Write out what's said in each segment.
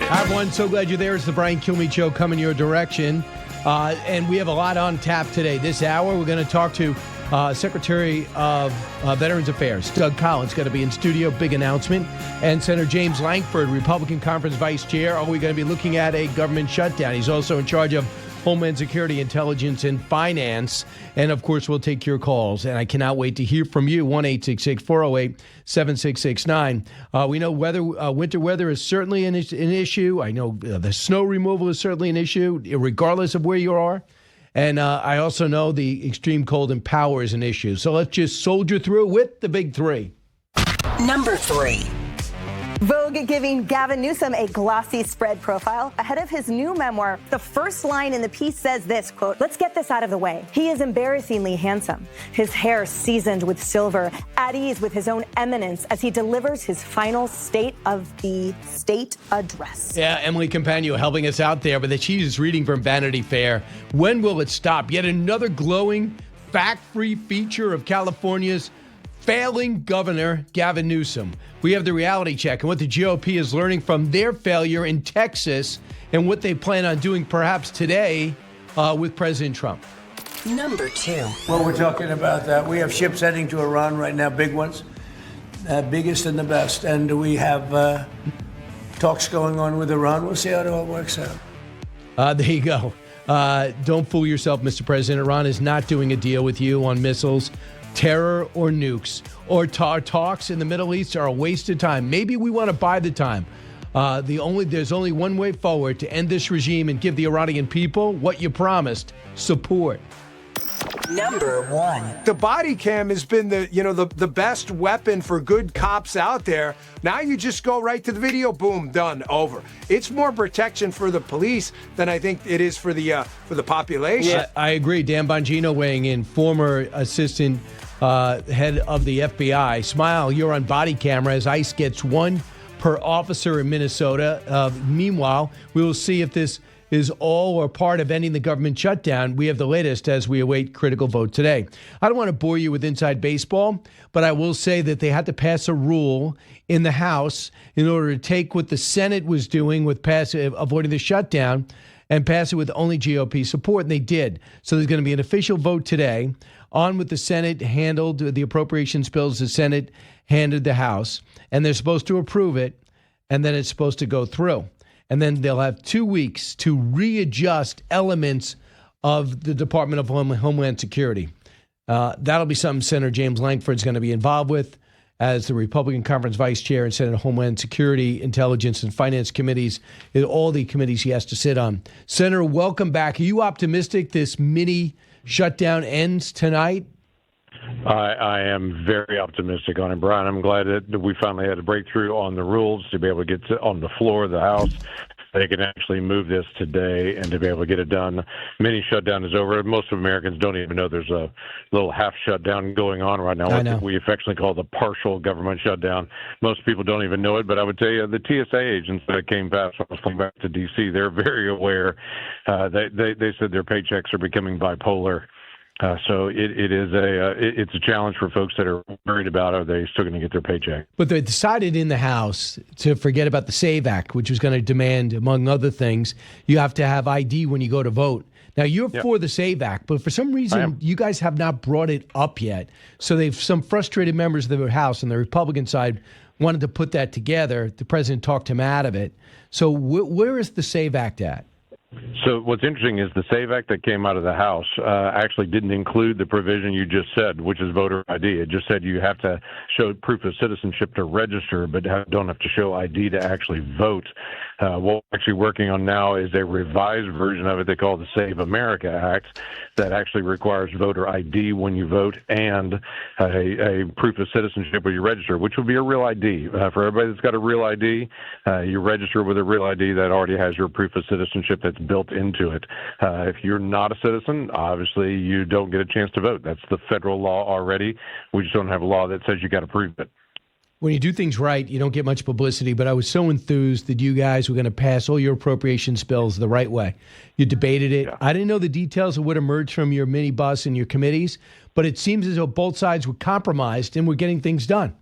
Hi, everyone. So glad you're there. It's the Brian Kilmeade Show coming your direction. And we have a lot on tap today. This hour, we're going to talk to Secretary of Veterans Affairs, Doug Collins, going to be in studio. Big announcement. And Senator James Lankford, Republican Conference Vice Chair. Are we going to be looking at a government shutdown? He's also in charge of Homeland Security, Intelligence, and Finance. And, of course, we'll take your calls. And I cannot wait to hear from you, 1-866-408-7669. We know winter weather is certainly an issue. I know the snow removal is certainly an issue, regardless of where you are. And I also know the extreme cold and power is an issue. So let's just soldier through with the big three. Number 3. Vogue giving Gavin Newsom a glossy spread profile ahead of his new memoir. The first line in the piece says this, quote, "Let's get this out of the way. He is embarrassingly handsome. His hair seasoned with silver, at ease with his own eminence as he delivers his final State of the State address." Yeah, Emily Campagno helping us out there, but she's reading from Vanity Fair. When will it stop? Yet another glowing, fact-free feature of California's failing governor, Gavin Newsom. We have the reality check and what the GOP is learning from their failure in Texas and what they plan on doing perhaps today with President Trump. Number 2. Well, we're talking about that. We have ships heading to Iran right now, big ones, biggest and the best. And we have talks going on with Iran. We'll see how it all works out. There you go. Don't fool yourself, Mr. President. Iran is not doing a deal with you on missiles, terror, or nukes, or talks in the Middle East are a waste of time. Maybe we want to buy the time. There's only one way forward to end this regime and give the Iranian people what you promised: support. Number 1. The body cam has been the best weapon for good cops out there. Now you just go right to the video, boom, done, over. It's more protection for the police than I think it is for the population. Yeah, I agree. Dan Bongino weighing in, former assistant head of the FBI. Smile, you're on body camera as ICE gets one per officer in Minnesota. Meanwhile, we will see if this is all or part of ending the government shutdown. We have the latest as we await critical vote today. I don't want to bore you with inside baseball, but I will say that they had to pass a rule in the House in order to take what the Senate was doing with avoiding the shutdown and pass it with only GOP support, and they did. So there's going to be an official vote today on what the Senate handled, the appropriations bills the Senate handed the House, and they're supposed to approve it, and then it's supposed to go through. And then they'll have 2 weeks to readjust elements of the Department of Homeland Security. That'll be something Senator James Lankford is going to be involved with as the Republican Conference Vice Chair and Senate Homeland Security, Intelligence, and Finance committees, all the committees he has to sit on. Senator, welcome back. Are you optimistic this mini shutdown ends tonight? I am very optimistic on it, Brian. I'm glad that we finally had a breakthrough on the rules to be able to get on the floor of the House. They can actually move this today and to be able to get it done. Mini shutdown is over. Most Americans don't even know there's a little half shutdown going on right now. What we affectionately call the partial government shutdown. Most people don't even know it, but I would tell you the TSA agents that came past when I was coming back to D.C., they're very aware. They said their paychecks are becoming bipolar. So it's a challenge for folks that are worried about are they still going to get their paycheck. But they decided in the House to forget about the SAVE Act, which was going to demand, among other things, you have to have ID when you go to vote. Now, you're for the SAVE Act, but for some reason, you guys have not brought it up yet. So some frustrated members of the House on the Republican side wanted to put that together. The president talked him out of it. So where is the SAVE Act at? So what's interesting is the SAVE Act that came out of the House actually didn't include the provision you just said, which is voter ID. It just said you have to show proof of citizenship to register, but don't have to show ID to actually vote. What we're actually working on now is a revised version of it they call the Save America Act that actually requires voter ID when you vote and a proof of citizenship when you register, which will be a real ID. For everybody that's got a real ID, you register with a real ID that already has your proof of citizenship that's built into it. If you're not a citizen, obviously you don't get a chance to vote. That's the federal law already. We just don't have a law that says you got to prove it. When you do things right, you don't get much publicity, but I was so enthused that you guys were going to pass all your appropriations bills the right way. You debated it. Yeah. I didn't know the details of what emerged from your minibus and your committees, but it seems as though both sides were compromised and were getting things done.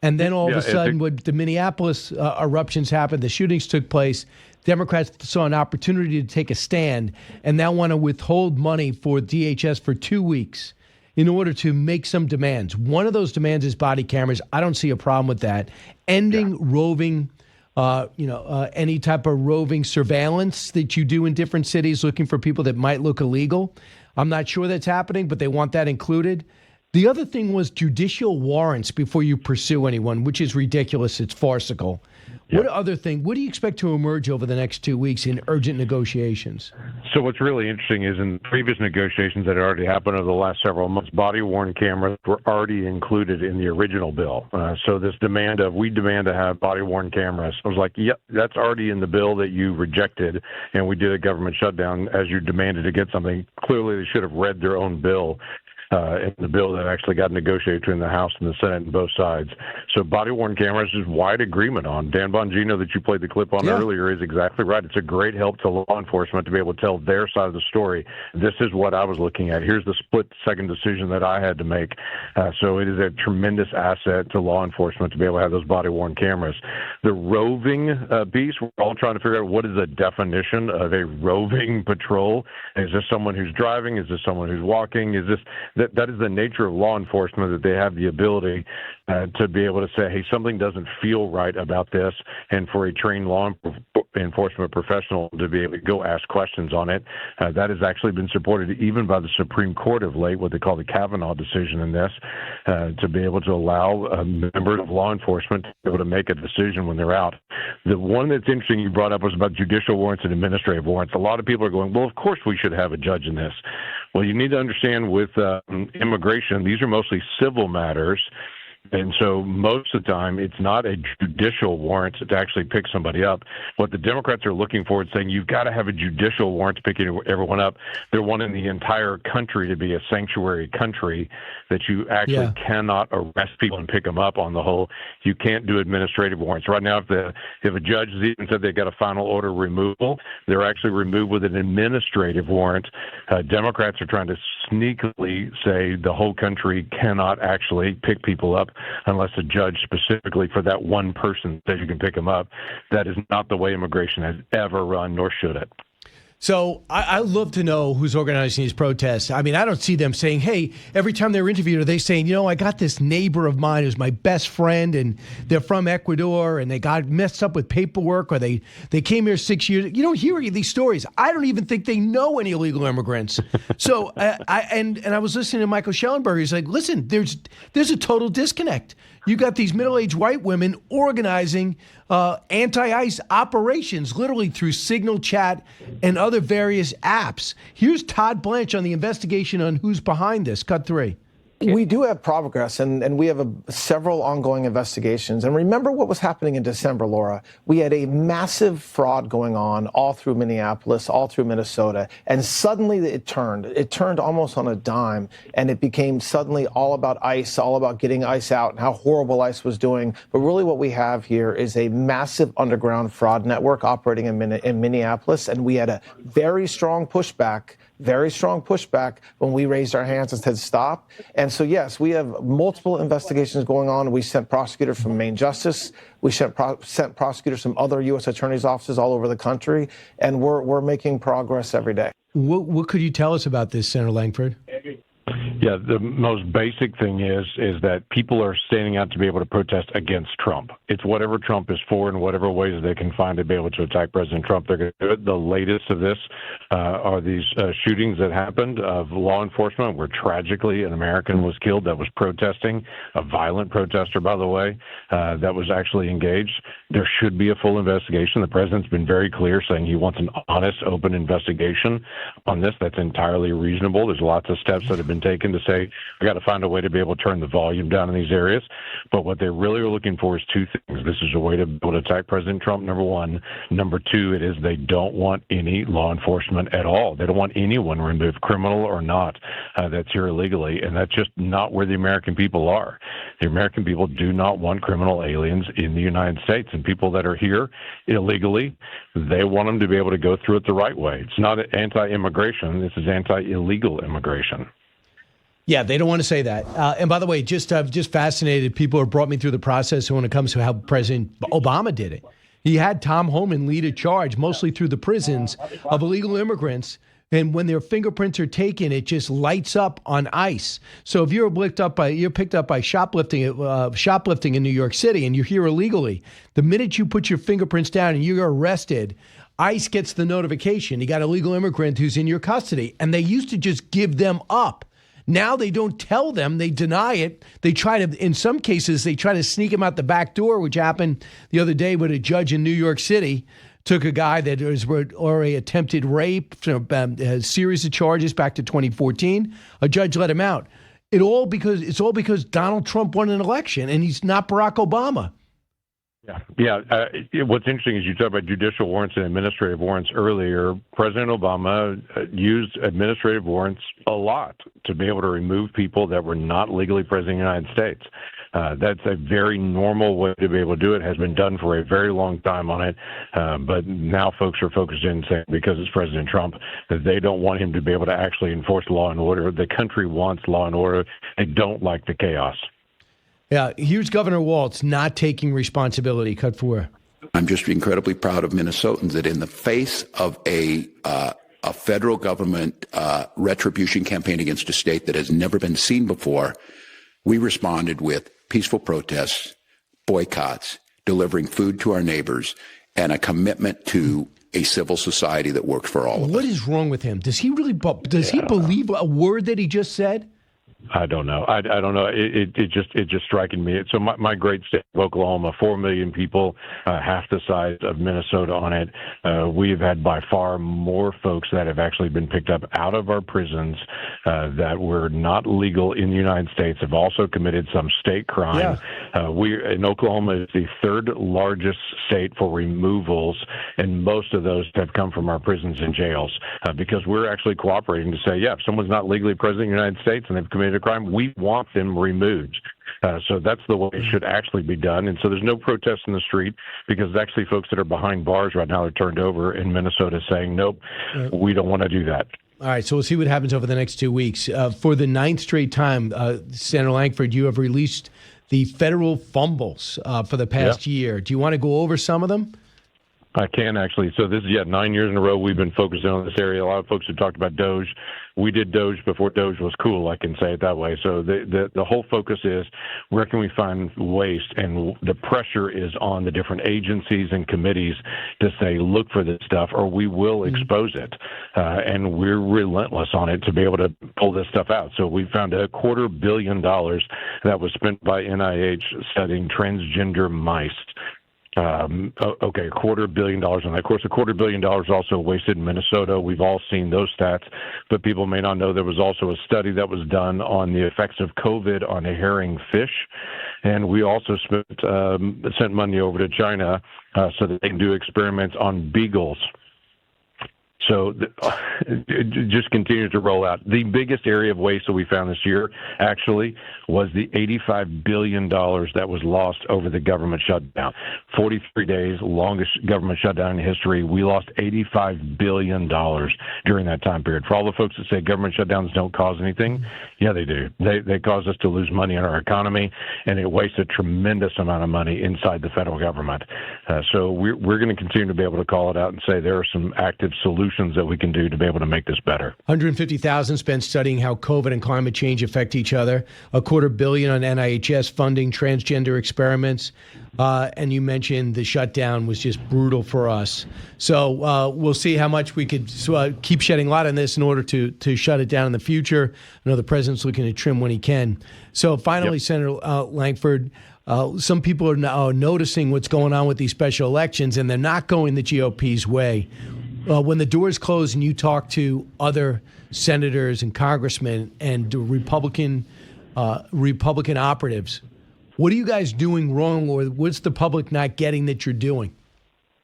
And then all of Yeah, a sudden, when the Minneapolis eruptions happened, the shootings took place, Democrats saw an opportunity to take a stand and now want to withhold money for DHS for 2 weeks in order to make some demands. One of those demands is body cameras. I don't see a problem with that. Ending roving, any type of roving surveillance that you do in different cities looking for people that might look illegal. I'm not sure that's happening, but they want that included. The other thing was judicial warrants before you pursue anyone, which is ridiculous. It's farcical. What do you expect to emerge over the next 2 weeks in urgent negotiations? So what's really interesting is in previous negotiations that had already happened over the last several months, body-worn cameras were already included in the original bill. So this demand of, we demand to have body-worn cameras, I was like, yep, that's already in the bill that you rejected, and we did a government shutdown as you demanded to get something. Clearly, they should have read their own bill. In the bill that actually got negotiated between the House and the Senate and both sides. So body-worn cameras is wide agreement on. Dan Bongino that you played the clip on earlier is exactly right. It's a great help to law enforcement to be able to tell their side of the story. This is what I was looking at. Here's the split-second decision that I had to make. So it is a tremendous asset to law enforcement to be able to have those body-worn cameras. The roving piece, we're all trying to figure out what is the definition of a roving patrol. Is this someone who's driving? Is this someone who's walking? Is this... That is the nature of law enforcement, that they have the ability to be able to say, hey, something doesn't feel right about this, and for a trained law enforcement professional to be able to go ask questions on it. That has actually been supported even by the Supreme Court of late, what they call the Kavanaugh decision in this, to be able to allow members of law enforcement to be able to make a decision when they're out. The one that's interesting you brought up was about judicial warrants and administrative warrants. A lot of people are going, well, of course we should have a judge in this. Well, you need to understand with immigration, these are mostly civil matters. And so most of the time, it's not a judicial warrant to actually pick somebody up. What the Democrats are looking for is saying you've got to have a judicial warrant to pick everyone up. They're wanting the entire country to be a sanctuary country, that you actually cannot arrest people and pick them up on the whole. You can't do administrative warrants. Right now, if a judge has even said they've got a final order removal, they're actually removed with an administrative warrant. Democrats are trying to sneakily say the whole country cannot actually pick people up unless a judge specifically for that one person says you can pick them up. That is not the way immigration has ever run, nor should it. So I'd love to know who's organizing these protests. I mean, I don't see them saying, hey, every time they're interviewed, are they saying, I got this neighbor of mine who's my best friend, and they're from Ecuador, and they got messed up with paperwork, or they came here 6 years. You don't hear these stories. I don't even think they know any illegal immigrants. So I was listening to Michael Schellenberger. He's like, listen, there's a total disconnect. You got these middle-aged white women organizing anti-ICE operations, literally through Signal Chat and other various apps. Here's Todd Blanche on the investigation on who's behind this. Cut 3. We do have progress, and we have several ongoing investigations. And remember what was happening in December, Laura. We had a massive fraud going on all through Minneapolis, all through Minnesota, and suddenly it turned. It turned almost on a dime, and it became suddenly all about ICE, all about getting ICE out and how horrible ICE was doing. But really what we have here is a massive underground fraud network operating in Minneapolis, and we had a very strong pushback when we raised our hands and said stop. And so, yes, we have multiple investigations going on. We sent prosecutors from Maine Justice. We sent prosecutors from other U.S. attorneys' offices all over the country. And we're making progress every day. What could you tell us about this, Senator Lankford? Yeah, the most basic thing is that people are standing out to be able to protest against Trump. It's whatever Trump is for and whatever ways they can find to be able to attack President Trump, they're going to do it. The latest of this are these shootings that happened of law enforcement where tragically an American was killed that was protesting, a violent protester, by the way, that was actually engaged. There should be a full investigation. The president's been very clear saying he wants an honest, open investigation on this. That's entirely reasonable. There's lots of steps that have been taken to say, we got to find a way to be able to turn the volume down in these areas. But what they really are looking for is two things. This is a way to be able to attack President Trump, number one. Number two, it is they don't want any law enforcement at all. They don't want anyone removed, criminal or not, that's here illegally. And that's just not where the American people are. The American people do not want criminal aliens in the United States. And people that are here illegally, they want them to be able to go through it the right way. It's not anti-immigration. This is anti-illegal immigration. Yeah, they don't want to say that. And by the way, just fascinated. People have brought me through the process when it comes to how President Obama did it. He had Tom Homan lead a charge, mostly through the prisons, of illegal immigrants. And when their fingerprints are taken, it just lights up on ICE. So if you're picked up by shoplifting in New York City and you're here illegally, the minute you put your fingerprints down and you're arrested, ICE gets the notification. You got an illegal immigrant who's in your custody. And they used to just give them up. Now they don't tell them. They deny it. They try to, in some cases, they try to sneak him out the back door, which happened the other day with a judge in New York City. Took a guy that was already attempted rape, a series of charges back to 2014. A judge let him out. It's all because Donald Trump won an election and he's not Barack Obama. Yeah. What's interesting is you talk about judicial warrants and administrative warrants earlier. President Obama used administrative warrants a lot to be able to remove people that were not legally present in the United States. That's a very normal way to be able to do it. Has been done for a very long time on it. But now folks are focused in saying because it's President Trump that they don't want him to be able to actually enforce law and order. The country wants law and order. They don't like the chaos. Yeah, here's Governor Walz not taking responsibility. Cut 4. I'm just incredibly proud of Minnesotans that in the face of a federal government retribution campaign against a state that has never been seen before, we responded with peaceful protests, boycotts, delivering food to our neighbors, and a commitment to a civil society that works for all of us. What is wrong with him? Does he really? He believe a word that he just said? I don't know. I don't know. It just striking me. So my great state of Oklahoma, 4 million people, half the size of Minnesota on it. We've had by far more folks that have actually been picked up out of our prisons that were not legal in the United States, have also committed some state crime. Yeah. In Oklahoma is the third largest state for removals, and most of those have come from our prisons and jails because we're actually cooperating to say, yeah, if someone's not legally present in the United States and they've committed a crime, we want them removed. So that's the way it should actually be done. And so there's no protest in the street because actually folks that are behind bars right now are turned over in Minnesota saying, nope, we don't want to do that. All right, so we'll see what happens over the next 2 weeks. For the 9th straight time, Senator Lankford, you have released the federal fumbles for the past year. Do you want to go over some of them? I can actually. So this is 9 years in a row we've been focusing on this area. A lot of folks have talked about Doge. We did Doge before Doge was cool, I can say it that way. So the whole focus is where can we find waste, and the pressure is on the different agencies and committees to say look for this stuff or we will expose it. And we're relentless on it to be able to pull this stuff out. So we found $250 million that was spent by NIH studying transgender mice. $250 million on that. Of course, $250 million also wasted in Minnesota. We've all seen those stats, but people may not know there was also a study that was done on the effects of COVID on a herring fish. And we also sent money over to China so that they can do experiments on beagles. So it just continues to roll out. The biggest area of waste that we found this year actually was the $85 billion that was lost over the government shutdown. 43 days, longest government shutdown in history. We lost $85 billion during that time period. For all the folks that say government shutdowns don't cause anything, yeah, they do. They cause us to lose money in our economy, and it wastes a tremendous amount of money inside the federal government. So we're going to continue to be able to call it out and say there are some active solutions that we can do to be able to make this better. $150,000 spent studying how COVID and climate change affect each other. $250 million on NIHS funding transgender experiments. And you mentioned the shutdown was just brutal for us. So we'll see how much we could keep shedding light on this in order to shut it down in the future. I know the president's looking to trim when he can. So finally, Senator Lankford, some people are now noticing what's going on with these special elections, and they're not going the GOP's way. When the doors close and you talk to other senators and congressmen and Republican operatives, what are you guys doing wrong, or what's the public not getting that you're doing?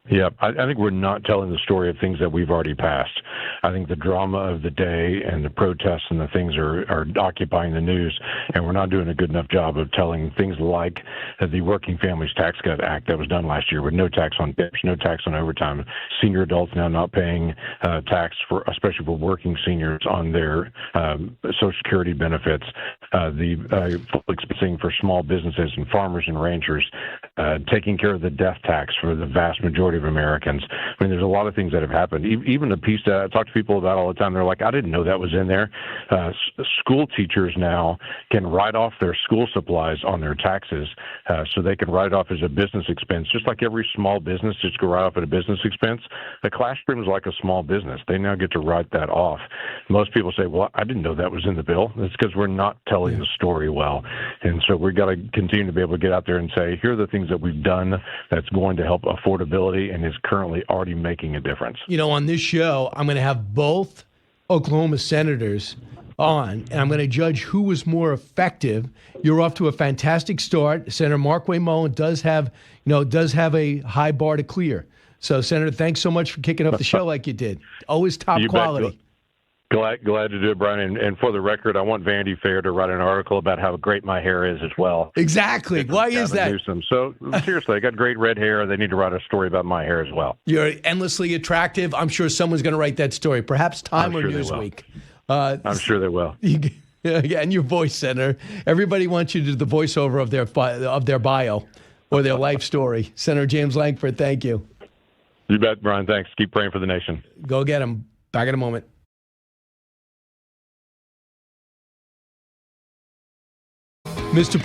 Yeah, I think we're not telling the story of things that we've already passed. I think the drama of the day and the protests and the things are occupying the news, and we're not doing a good enough job of telling things like the Working Families Tax Cut Act that was done last year with no tax on tips, no tax on overtime, senior adults now not paying tax, for, especially for working seniors, on their Social Security benefits, the full expensing for small businesses and farmers and ranchers, taking care of the death tax for the vast majority of Americans. I mean, there's a lot of things that have happened. Even a piece that I talk to people about all the time, they're like, I didn't know that was in there. School teachers now can write off their school supplies on their taxes, so they can write it off as a business expense, just like every small business just go write off at a business expense. The classroom is like a small business. They now get to write that off. Most people say, well, I didn't know that was in the bill. It's because we're not telling the story well. And so we've got to continue to be able to get out there and say, here are the things that we've done that's going to help affordability and is currently already making a difference. You know, on this show, I'm going to have both Oklahoma senators on, and I'm going to judge who was more effective. You're off to a fantastic start. Senator Markwayne Mullin does have a high bar to clear. So, Senator, thanks so much for kicking up the show like you did. Always top quality. Glad to do it, Brian. And for the record, I want Vanity Fair to write an article about how great my hair is as well. Exactly. Why is that? Newsom. So seriously, I got great red hair. They need to write a story about my hair as well. You're endlessly attractive. I'm sure someone's going to write that story. Perhaps Time or Newsweek. I'm sure they will. Yeah, and your voice, Senator. Everybody wants you to do the voiceover of their bio or their life story. Senator James Lankford, thank you. You bet, Brian. Thanks. Keep praying for the nation. Go get him. Back in a moment. Mr.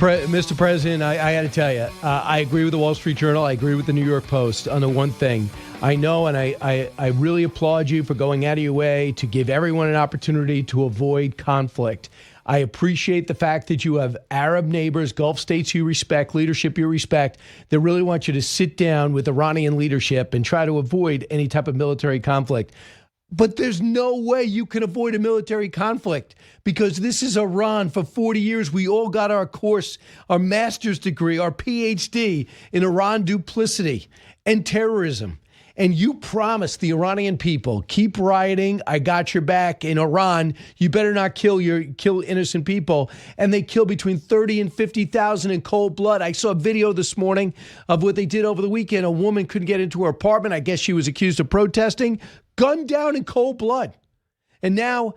President, I got to tell you, I agree with the Wall Street Journal. I agree with the New York Post on the one thing. I know, and I really applaud you for going out of your way to give everyone an opportunity to avoid conflict. I appreciate the fact that you have Arab neighbors, Gulf states you respect, leadership you respect, that really want you to sit down with Iranian leadership and try to avoid any type of military conflict. But there's no way you can avoid a military conflict because this is Iran. For 40 years, we all got our course, our master's degree, our PhD in Iran duplicity and terrorism. And you promised the Iranian people, keep rioting, I got your back. In Iran, you better not kill innocent people. And they kill between 30 and 50,000 in cold blood. I saw a video this morning of what they did over the weekend. A woman couldn't get into her apartment. I guess she was accused of protesting. Gunned down in cold blood. And now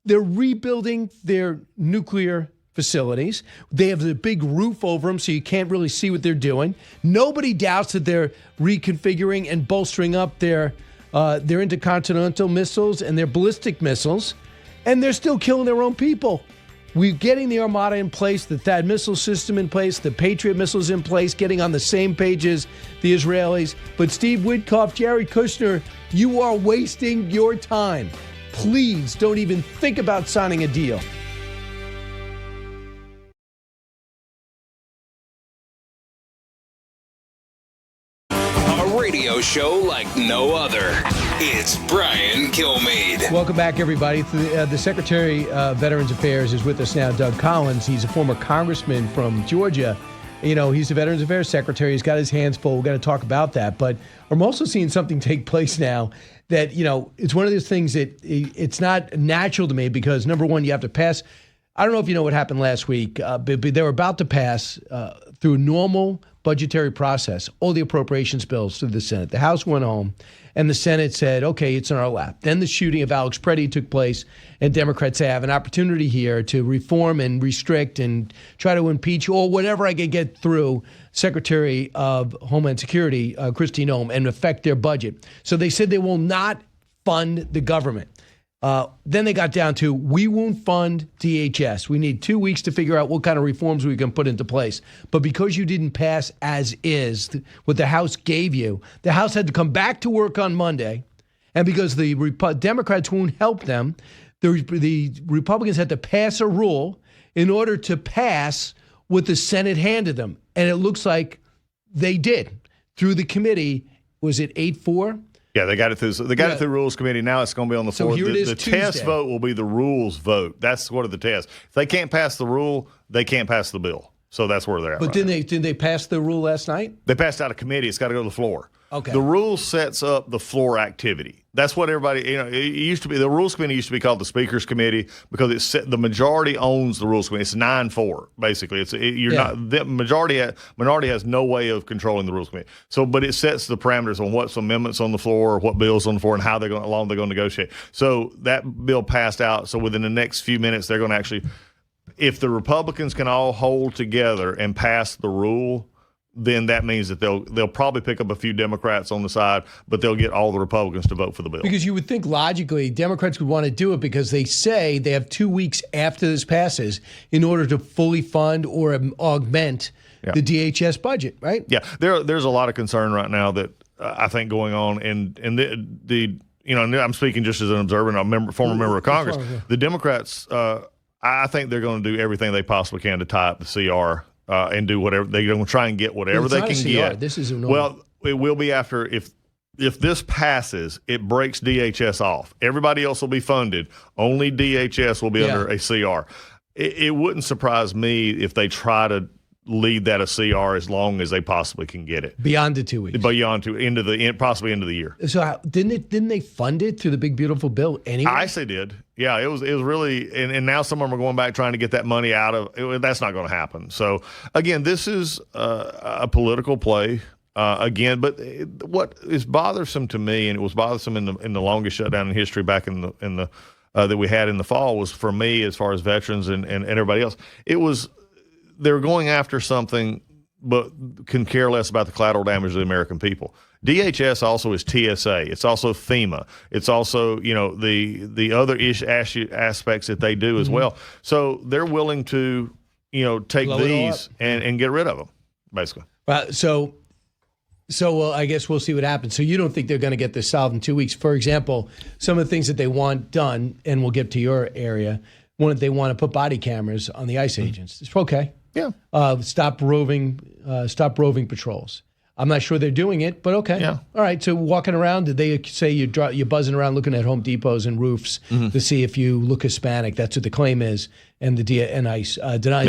they're rebuilding their nuclear facilities. They have the big roof over them so you can't really see what they're doing. Nobody doubts that they're reconfiguring and bolstering up their intercontinental missiles and their ballistic missiles, and they're still killing their own people. We're getting the Armada in place, the THAAD missile system in place, the Patriot missiles in place, getting on the same page as the Israelis. But Steve Witkoff, Jared Kushner, you are wasting your time. Please don't even think about signing a deal. A radio show like no other. It's Brian Kilmeade. Welcome back, everybody. The Secretary of Veterans Affairs is with us now, Doug Collins. He's a former congressman from Georgia. You know, he's the Veterans Affairs Secretary. He's got his hands full. We're going to talk about that. But I'm also seeing something take place now that, you know, it's one of those things that it's not natural to me because, number one, you have to pass. I don't know if you know what happened last week, but they were about to pass through normal budgetary process all the appropriations bills through the Senate. The House went home, and the Senate said, okay, it's in our lap. Then the shooting of Alex Preddy took place, and Democrats say, I have an opportunity here to reform and restrict and try to impeach or whatever I can get through Secretary of Homeland Security, Kristi Noem, and affect their budget. So they said they will not fund the government. Then they got down to, we won't fund DHS. We need 2 weeks to figure out what kind of reforms we can put into place. But because you didn't pass as is what the House gave you, the House had to come back to work on Monday. And because the Democrats won't help them, the Republicans had to pass a rule in order to pass what the Senate handed them. And it looks like they did through the committee. Was it 8-4? Yeah, they got it through. So they got it through Rules Committee. Now it's going to be on the floor. So here it is, the Tuesday. test vote will be the rules vote. That's what are the tests. If they can't pass the rule, they can't pass the bill. So that's where they're at. But did they pass the rule last night? They passed out a committee. It's got to go to the floor. Okay. The rule sets up the floor activity. That's what everybody, it used to be, the Rules Committee used to be called the Speaker's Committee because the majority owns the Rules Committee. It's 9-4, basically. The minority has no way of controlling the Rules Committee. So, but it sets the parameters on what's amendments on the floor, what bills on the floor, and how long they're going to negotiate. So that bill passed out. So within the next few minutes, they're going to actually, if the Republicans can all hold together and pass the rule, then that means that they'll probably pick up a few Democrats on the side, but they'll get all the Republicans to vote for the bill. Because you would think logically Democrats would want to do it because they say they have 2 weeks after this passes in order to fully fund or augment the DHS budget, right? Yeah, there's a lot of concern right now that I think going on, and I'm speaking just as an observer and a former member of Congress. The Democrats, I think they're going to do everything they possibly can to tie up the CR. And do whatever they're going to try and get whatever they can get. This is well, it will be after if this passes, it breaks DHS off. Everybody else will be funded. Only DHS will be under a CR. It wouldn't surprise me if they try to lead that a CR as long as they possibly can get it. Beyond the 2 weeks. Beyond possibly into the year. So didn't they fund it through the big beautiful bill anyway? I say did. Yeah, it was really, and now some of them are going back trying to get that money out of. That's not going to happen. So again, this is a political play. Again, but what is bothersome to me, and it was bothersome in the longest shutdown in history back in the that we had in the fall, was for me as far as veterans and everybody else. It was they're going after something, but can care less about the collateral damage of the American people. DHS also is TSA. It's also FEMA. It's also, the other aspects that they do as well. So they're willing to, take these and get rid of them, basically. So I guess we'll see what happens. So you don't think they're going to get this solved in 2 weeks? For example, some of the things that they want done, and we'll get to your area, they want to put body cameras on the ICE agents. It's okay. Yeah. Stop roving patrols. I'm not sure they're doing it, but okay. Yeah. All right. So walking around, did they say you're buzzing around looking at Home Depots and roofs to see if you look Hispanic? That's what the claim is, and ICE denies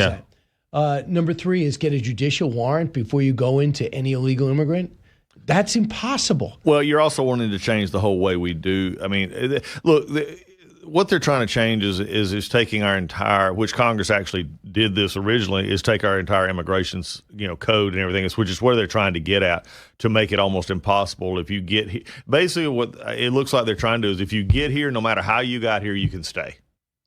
that. Number 3 is get a judicial warrant before you go into any illegal immigrant. That's impossible. Well, you're also wanting to change the whole way we do. I mean, look. What they're trying to change is taking our entire, which Congress actually did this originally, is take our entire immigration code and everything, which is where they're trying to get at, to make it almost impossible. If you get here, basically what it looks like they're trying to do is if you get here, no matter how you got here, you can stay.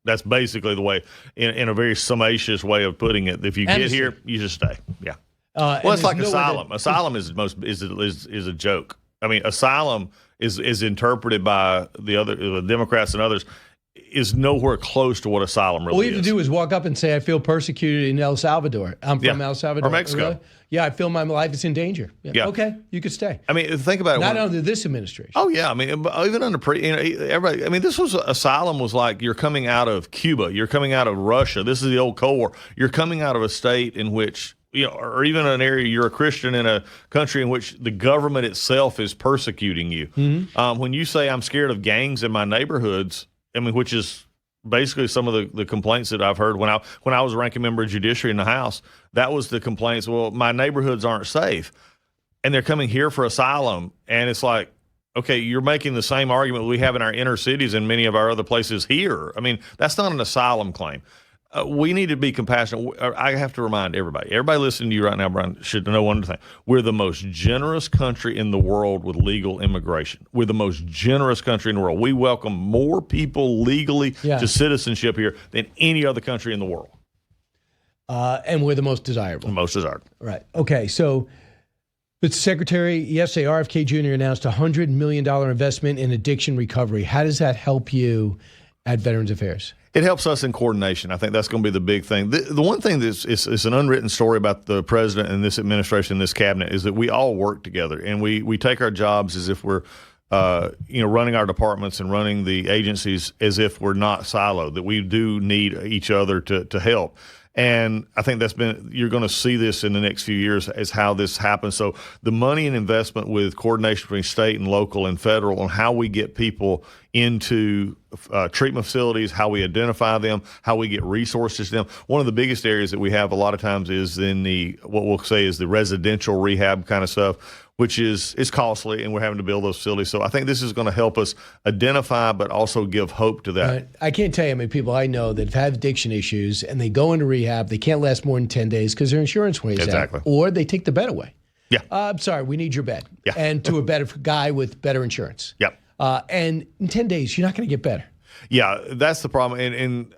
That's basically the way, in a very summacious way of putting it. If you get here, you just stay. Yeah. Well, it's like asylum. Asylum is a joke. I mean, asylum is interpreted by the Democrats and others is nowhere close to what asylum really is. All you have to do is walk up and say, I feel persecuted in El Salvador. I'm from El Salvador. Or Mexico. Really? Yeah, I feel my life is in danger. Yeah. Okay, you could stay. I mean, think about it. Not under this administration. Oh, yeah. I mean, even under everybody. I mean, asylum was like you're coming out of Cuba. You're coming out of Russia. This is the old Cold War. You're coming out of a state in which, or even an area, you're a Christian in a country in which the government itself is persecuting you. Mm-hmm. When you say I'm scared of gangs in my neighborhoods, I mean, which is basically some of the complaints that I've heard when I was a ranking member of Judiciary in the House. That was the complaints. Well, my neighborhoods aren't safe, and they're coming here for asylum, and it's like, okay, you're making the same argument we have in our inner cities and many of our other places here. I mean, that's not an asylum claim. We need to be compassionate. I have to remind everybody listening to you right now, Brian, should know one thing. We're the most generous country in the world with legal immigration. We're the most generous country in the world. We welcome more people legally to citizenship here than any other country in the world. And we're the most desirable. The most desired. Right. Okay, so the Secretary, yesterday, RFK Jr. announced a $100 million investment in addiction recovery. How does that help you at Veterans Affairs? It helps us in coordination. I think that's going to be the big thing. The one thing that's is an unwritten story about the president and this administration and this cabinet is that we all work together, and we take our jobs as if we're running our departments and running the agencies as if we're not siloed, that we do need each other to help. And I think you're going to see this in the next few years as how this happens. So the money and investment with coordination between state and local and federal on how we get people into treatment facilities, how we identify them, how we get resources to them. One of the biggest areas that we have a lot of times is in what we'll say is the residential rehab kind of stuff, which is costly, and we're having to build those facilities. So I think this is going to help us identify, but also give hope to that. I can't tell you how many people I know that have had addiction issues, and they go into rehab. They can't last more than 10 days because their insurance weighs out, or they take the bed away. Yeah. I'm sorry, we need your bed. Yeah. And to a better guy with better insurance. Yep. And in 10 days, you're not going to get better. Yeah, that's the problem. And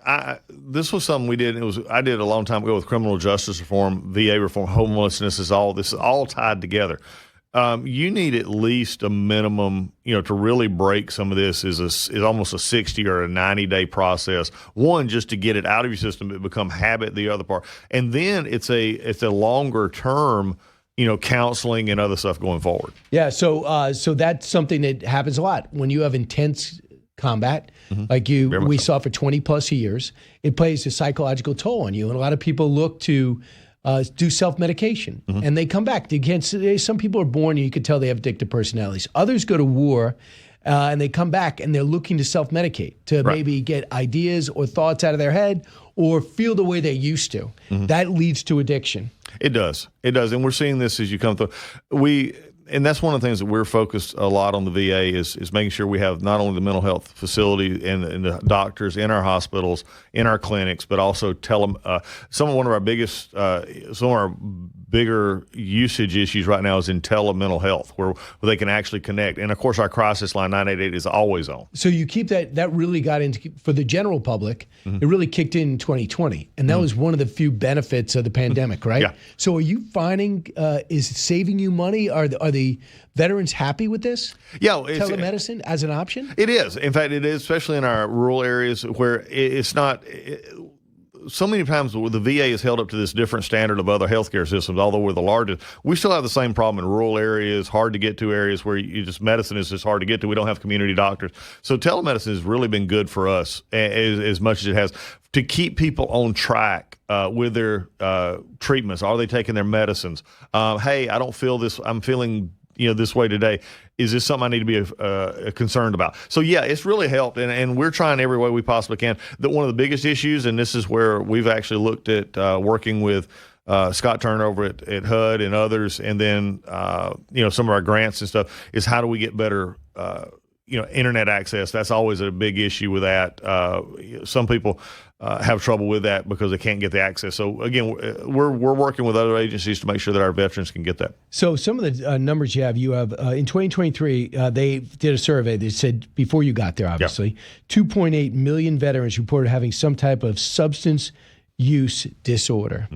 this was something we did. I did a long time ago with criminal justice reform, VA reform, homelessness is all tied together. You need at least a minimum, to really break some of this is almost a 60 or a 90-day process. One, just to get it out of your system, it become habit. The other part, and then it's a longer term, counseling and other stuff going forward. Yeah. So that's something that happens a lot when you have intense combat, like we saw for 20 plus years. It plays a psychological toll on you, and a lot of people look to do self-medication, and they come back. Some people are born, and you can tell they have addictive personalities. Others go to war, and they come back, and they're looking to self-medicate to maybe get ideas or thoughts out of their head or feel the way they used to. That leads to addiction. It does. And we're seeing this as you come through. And that's one of the things that we're focused a lot on the VA is making sure we have not only the mental health facility and the doctors in our hospitals, in our clinics, but also one of our biggest, some of our bigger usage issues right now is in telemental health, where they can actually connect. And of course, our crisis line 988 is always on. So you keep that really got into, for the general public, it really kicked in 2020. And that was one of the few benefits of the pandemic, right? Yeah. So are you finding, is it saving you money? Are the veterans happy with this? Yeah. Telemedicine as an option? It is. In fact, it is, especially in our rural areas where it's not. So many times the VA is held up to this different standard of other healthcare systems, although we're the largest. We still have the same problem in rural areas, hard to get to areas where medicine is just hard to get to. We don't have community doctors. So telemedicine has really been good for us as much as it has to keep people on track with their treatments. Are they taking their medicines? Hey, I don't feel this. I'm feeling this way today. Is this something I need to be concerned about? So yeah, it's really helped, and we're trying every way we possibly can. That one of the biggest issues, and this is where we've actually looked at working with Scott Turner over at HUD and others, and then some of our grants and stuff, is how do we get better internet access. That's always a big issue with that. Some people have trouble with that because they can't get the access. So again, we're working with other agencies to make sure that our veterans can get that. So some of the numbers you have in 2023, they did a survey that said, before you got there, obviously, 2.8 million veterans reported having some type of substance use disorder.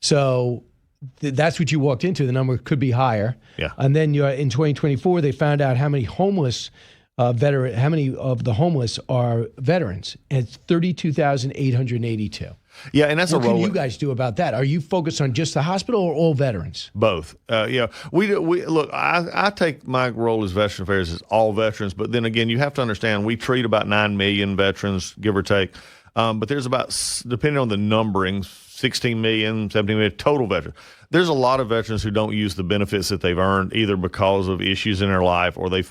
So that's what you walked into. The number could be higher. Yeah. And then in 2024, they found out how many how many of the homeless are veterans? And it's 32,882. Yeah, and that's what can you guys do about that? Are you focused on just the hospital or all veterans? Both. We look. I take my role as Veteran Affairs as all veterans, but then again, you have to understand we treat about 9 million veterans, give or take. But there's about, depending on the numbering, 16 million, 17 million total veterans. There's a lot of veterans who don't use the benefits that they've earned, either because of issues in their life, or they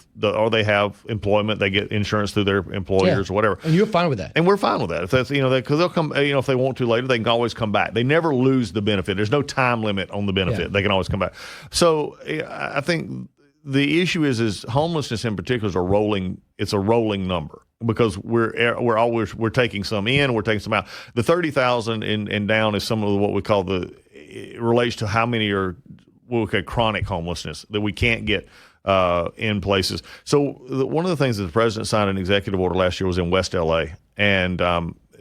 have employment, they get insurance through their employers or whatever. And you're fine with that. And we're fine with that. If that's because they'll come, if they want to later, they can always come back. They never lose the benefit. There's no time limit on the benefit. Yeah. They can always come back. So I think the issue is homelessness in particular is a rolling number. Because we're taking some in, we're taking some out. The 30,000 and down is some of what we call it relates to how many are what we call chronic homelessness that we can't get in places. So one of the things that the president signed an executive order last year was in West LA, and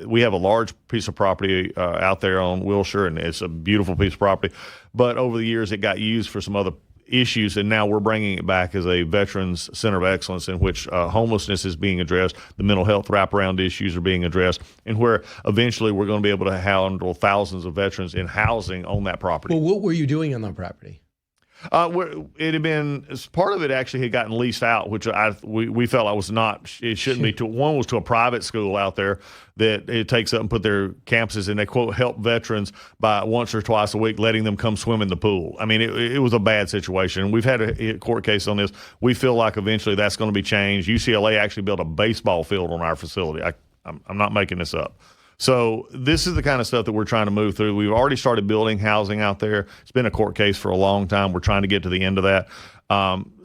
we have a large piece of property out there on Wilshire, and it's a beautiful piece of property. But over the years, it got used for some other issues, and now we're bringing it back as a Veterans Center of Excellence in which homelessness is being addressed, the mental health wraparound issues are being addressed, and where eventually we're going to be able to handle thousands of veterans in housing on that property. Well, what were you doing on that property? It had been part of it actually had gotten leased out, which we felt I was not. It shouldn't be. One was to a private school out there that it takes up and put their campuses, and they quote help veterans by once or twice a week letting them come swim in the pool. I mean, it was a bad situation. We've had a court case on this. We feel like eventually that's going to be changed. UCLA actually built a baseball field on our facility. I'm not making this up. So this is the kind of stuff that we're trying to move through. We've already started building housing out there. It's been a court case for a long time. We're trying to get to the end of that.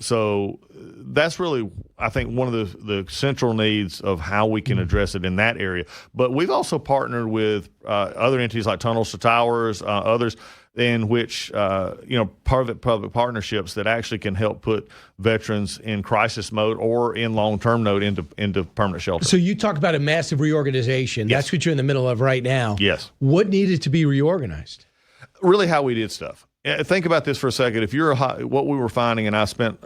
So that's really, I think, one of the central needs of how we can address it in that area. But we've also partnered with other entities like Tunnels to Towers, others, in which, private-public partnerships that actually can help put veterans in crisis mode or in long-term mode into permanent shelter. So you talk about a massive reorganization. Yes. That's what you're in the middle of right now. Yes. What needed to be reorganized? Really how we did stuff. Think about this for a second. If you're what we were finding, and I spent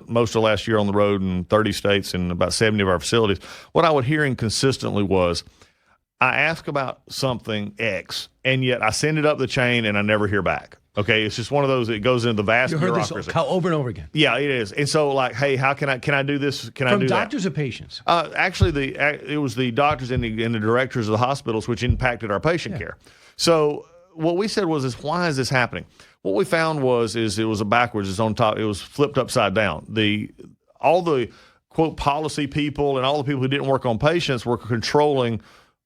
most of last year on the road in 30 states and about 70 of our facilities, what I was hearing consistently was, I ask about something X, and yet I send it up the chain and I never hear back. Okay, it's just one of those that goes into the vast bureaucracy. This over and over again. Yeah, it is. And so, like, hey, how can I do this? Can I do that? From doctors or patients? Actually, it was the doctors and the directors of the hospitals which impacted our patient care. So what we said was, why is this happening? What we found was it was backwards. It's on top. It was flipped upside down. All the quote policy people and all the people who didn't work on patients were controlling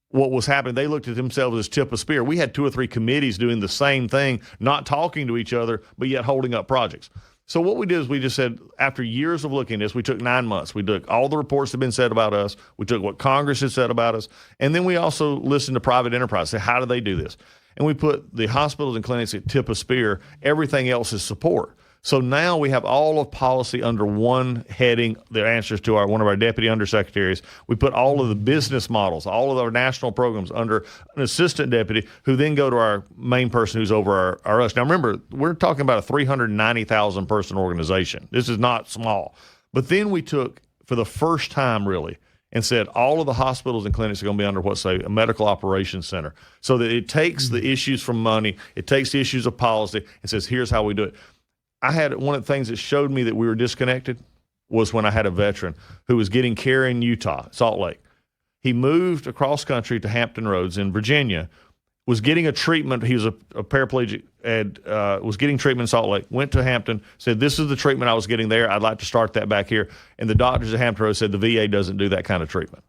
what was happening. They looked at themselves as tip of spear. We had 2 or 3 committees doing the same thing, not talking to each other, but yet holding up projects. So what we did is we just said, after years of looking at this, we took 9 months. We took all the reports that had been said about us. We took what Congress had said about us. And then we also listened to private enterprise. Say, how do they do this? And we put the hospitals and clinics at tip of spear. Everything else is support. So now we have all of policy under one heading that answers to one of our deputy undersecretaries. We put all of the business models, all of our national programs under an assistant deputy who then go to our main person who's over our us. Now remember, we're talking about a 390,000 person organization. This is not small. But then we took, for the first time really, and said all of the hospitals and clinics are going to be under a medical operations center, so that it takes the issues from money, it takes the issues of policy, and says, here's how we do it. I had one of the things that showed me that we were disconnected was when I had a veteran who was getting care in Utah, Salt Lake. He moved across country to Hampton Roads in Virginia, was getting a treatment. He was a paraplegic and was getting treatment in Salt Lake, went to Hampton, said, this is the treatment I was getting there. I'd like to start that back here. And the doctors at Hampton Roads said the VA doesn't do that kind of treatment.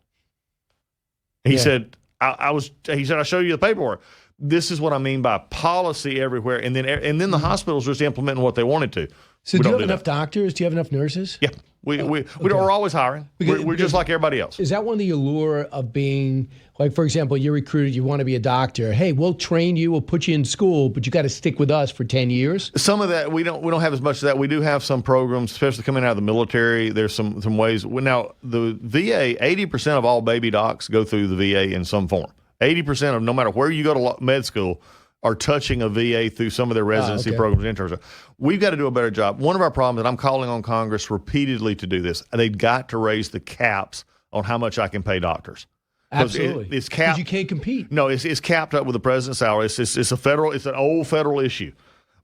He said, I show you the paperwork. This is what I mean by policy everywhere, and then the hospitals just implementing what they wanted to. So do you have enough doctors? Do you have enough nurses? Yeah, we're always hiring. We're just like everybody else. Is that one of the allure of being, like, for example, you're recruited, you want to be a doctor. Hey, we'll train you, we'll put you in school, but you got to stick with us for 10 years? Some of that, we don't have as much of that. We do have some programs, especially coming out of the military. There's some ways. Now, the VA, 80% of all baby docs go through the VA in some form. 80% of, no matter where you go to med school, are touching a VA through some of their residency programs and internships. We've got to do a better job. One of our problems, and I'm calling on Congress repeatedly to do this, they've got to raise the caps on how much I can pay doctors. Absolutely. It's capped. Because you can't compete. No, it's capped up with the president's salary. It's an old federal issue.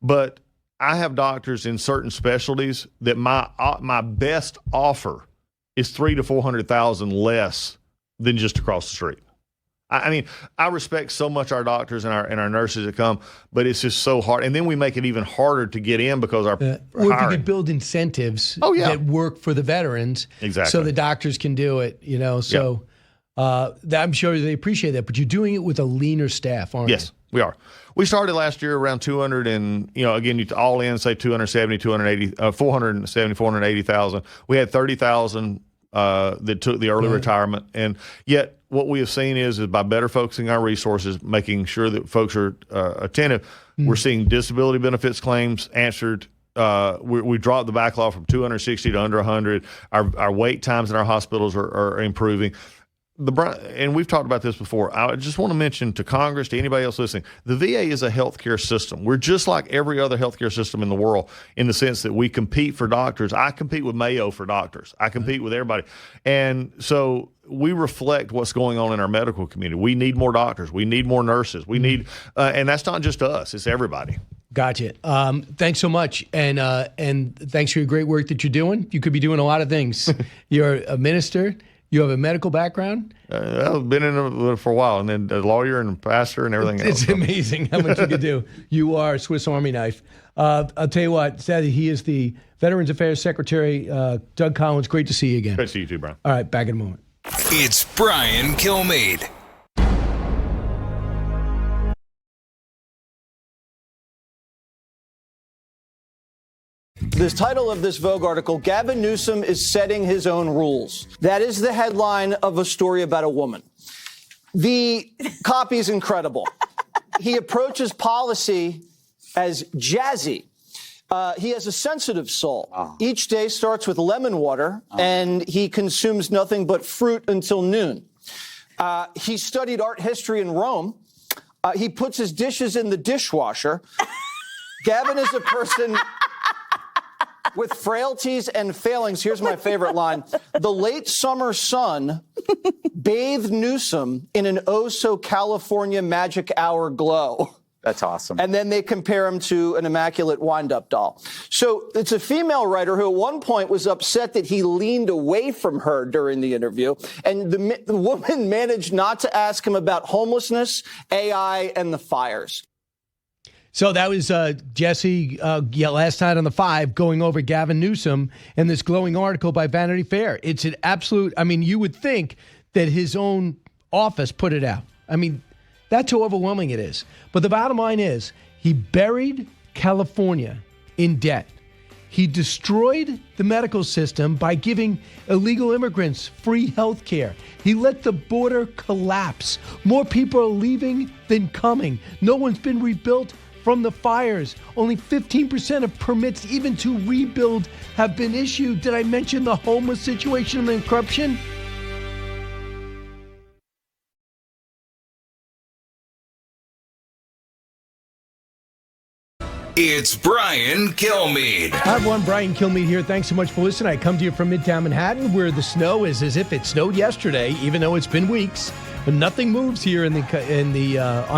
But I have doctors in certain specialties that my best offer is $300,000 to $400,000 less than just across the street. I mean, I respect so much our doctors and our nurses that come, but it's just so hard. And then we make it even harder to get in because our or if you could build incentives that work for the veterans, so the doctors can do it. So I'm sure they appreciate that. But you're doing it with a leaner staff, aren't you? Yes, we are. We started last year around 200 and, again, you all in, say 270, 470, 480,000. We had 30,000 that took the early retirement. And yet what we have seen is by better focusing our resources, making sure that folks are attentive, we're seeing disability benefits claims answered. We dropped the backlog from 260 to under 100. Our wait times in our hospitals are improving. And we've talked about this before. I just want to mention to Congress, to anybody else listening, the VA is a healthcare system. We're just like every other healthcare system in the world in the sense that we compete for doctors. I compete with Mayo for doctors. I compete with everybody. And so we reflect what's going on in our medical community. We need more doctors. We need more nurses. We need, and that's not just us, it's everybody. Gotcha. Thanks so much, and thanks for your great work that you're doing. You could be doing a lot of things. You're a minister. You have a medical background. I've been in it for a while, and then a lawyer and a pastor and everything else. It's amazing how much you can do. You are a Swiss Army knife. I'll tell you what, Sadie, he is the Veterans Affairs Secretary, Doug Collins. Great to see you again. Great to see you too, Brian. All right, back in a moment. It's Brian Kilmeade. The title of this Vogue article, Gavin Newsom is setting his own rules. That is the headline of a story about a woman. The copy is incredible. He approaches policy as jazzy. He has a sensitive soul. Oh. Each day starts with lemon water, and he consumes nothing but fruit until noon. He studied art history in Rome. He puts his dishes in the dishwasher. Gavin is a person with frailties and failings. Here's my favorite line. The late summer sun bathed Newsom in an oh-so-California magic hour glow. That's awesome. And then they compare him to an immaculate wind-up doll. So it's a female writer who at one point was upset that he leaned away from her during the interview. And the woman managed not to ask him about homelessness, AI, and the fires. So that was Jesse last night on the 5 going over Gavin Newsom and this glowing article by Vanity Fair. It's an absolute, I mean, you would think that his own office put it out. I mean, that's how overwhelming it is. But the bottom line is he buried California in debt. He destroyed the medical system by giving illegal immigrants free health care. He let the border collapse. More people are leaving than coming. No one's been rebuilt from the fires. Only 15% of permits even to rebuild have been issued. Did I mention the homeless situation and the corruption? It's Brian Kilmeade. Hi, everyone. Brian Kilmeade here. Thanks so much for listening. I come to you from Midtown Manhattan, where the snow is as if it snowed yesterday, even though it's been weeks. But nothing moves here on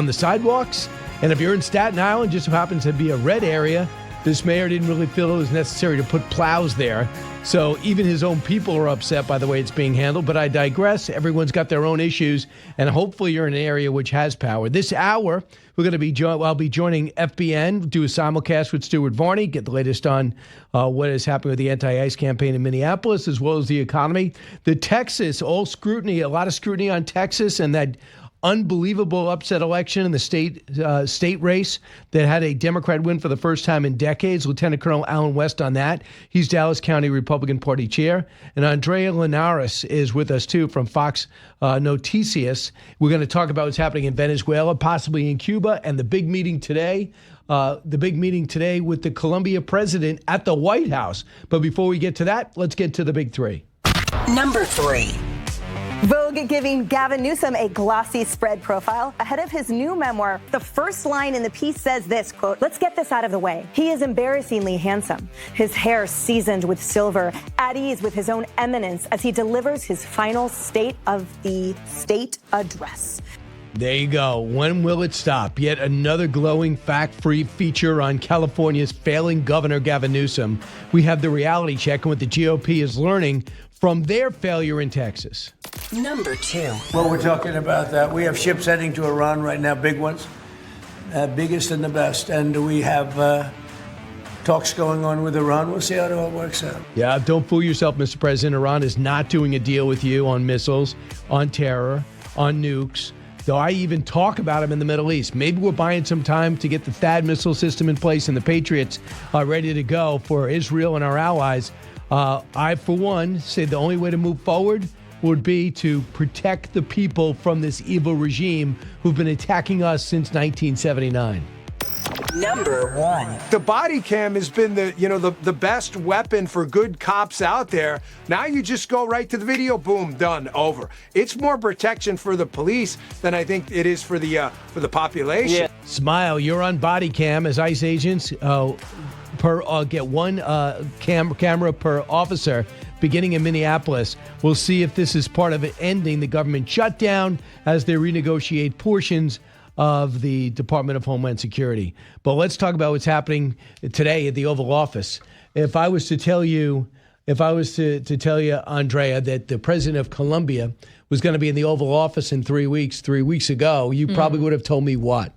the sidewalks. And if you're in Staten Island, just so happens to be a red area, this mayor didn't really feel it was necessary to put plows there. So even his own people are upset by the way it's being handled. But I digress. Everyone's got their own issues. And hopefully you're in an area which has power. This hour, we're going to be I'll be joining FBN, do a simulcast with Stuart Varney, get the latest on what is happening with the anti-ICE campaign in Minneapolis, as well as the economy. The Texas, a lot of scrutiny on Texas and that unbelievable upset election in the state race that had a Democrat win for the first time in decades. Lieutenant Colonel Alan West on that. He's Dallas County Republican Party chair. And Andrea Linares is with us, too, from Fox Noticias. We're going to talk about what's happening in Venezuela, possibly in Cuba, and the big meeting today. With the Colombia president at the White House. But before we get to that, let's get to the big 3. Number 3. Vogue giving Gavin Newsom a glossy spread profile ahead of his new memoir. The first line in the piece says this, quote, "Let's get this out of the way. He is embarrassingly handsome. His hair seasoned with silver, at ease with his own eminence as he delivers his final State of the State address." There you go. When will it stop? Yet another glowing, fact-free feature on California's failing governor, Gavin Newsom. We have the reality check on what the GOP is learning from their failure in Texas. Number 2. Well, we're talking about that. We have ships heading to Iran right now, big ones, biggest and the best. And we have talks going on with Iran. We'll see how it all works out. Yeah, don't fool yourself, Mr. President. Iran is not doing a deal with you on missiles, on terror, on nukes. Though I even talk about them in the Middle East. Maybe we're buying some time to get the THAAD missile system in place and the Patriots are ready to go for Israel and our allies. I, for one, say the only way to move forward would be to protect the people from this evil regime who've been attacking us since 1979. Number 1. The body cam has been the best weapon for good cops out there. Now you just go right to the video, boom, done, over. It's more protection for the police than I think it is for the population. Yeah. Smile, you're on body cam as ICE agents get one camera per officer beginning in Minneapolis. We'll see if this is part of it ending the government shutdown as they renegotiate portions of the Department of Homeland Security. But let's talk about what's happening today at the Oval Office. If I was to tell you, Andrea, that the president of Colombia was going to be in the Oval Office in 3 weeks ago, you probably would have told me what?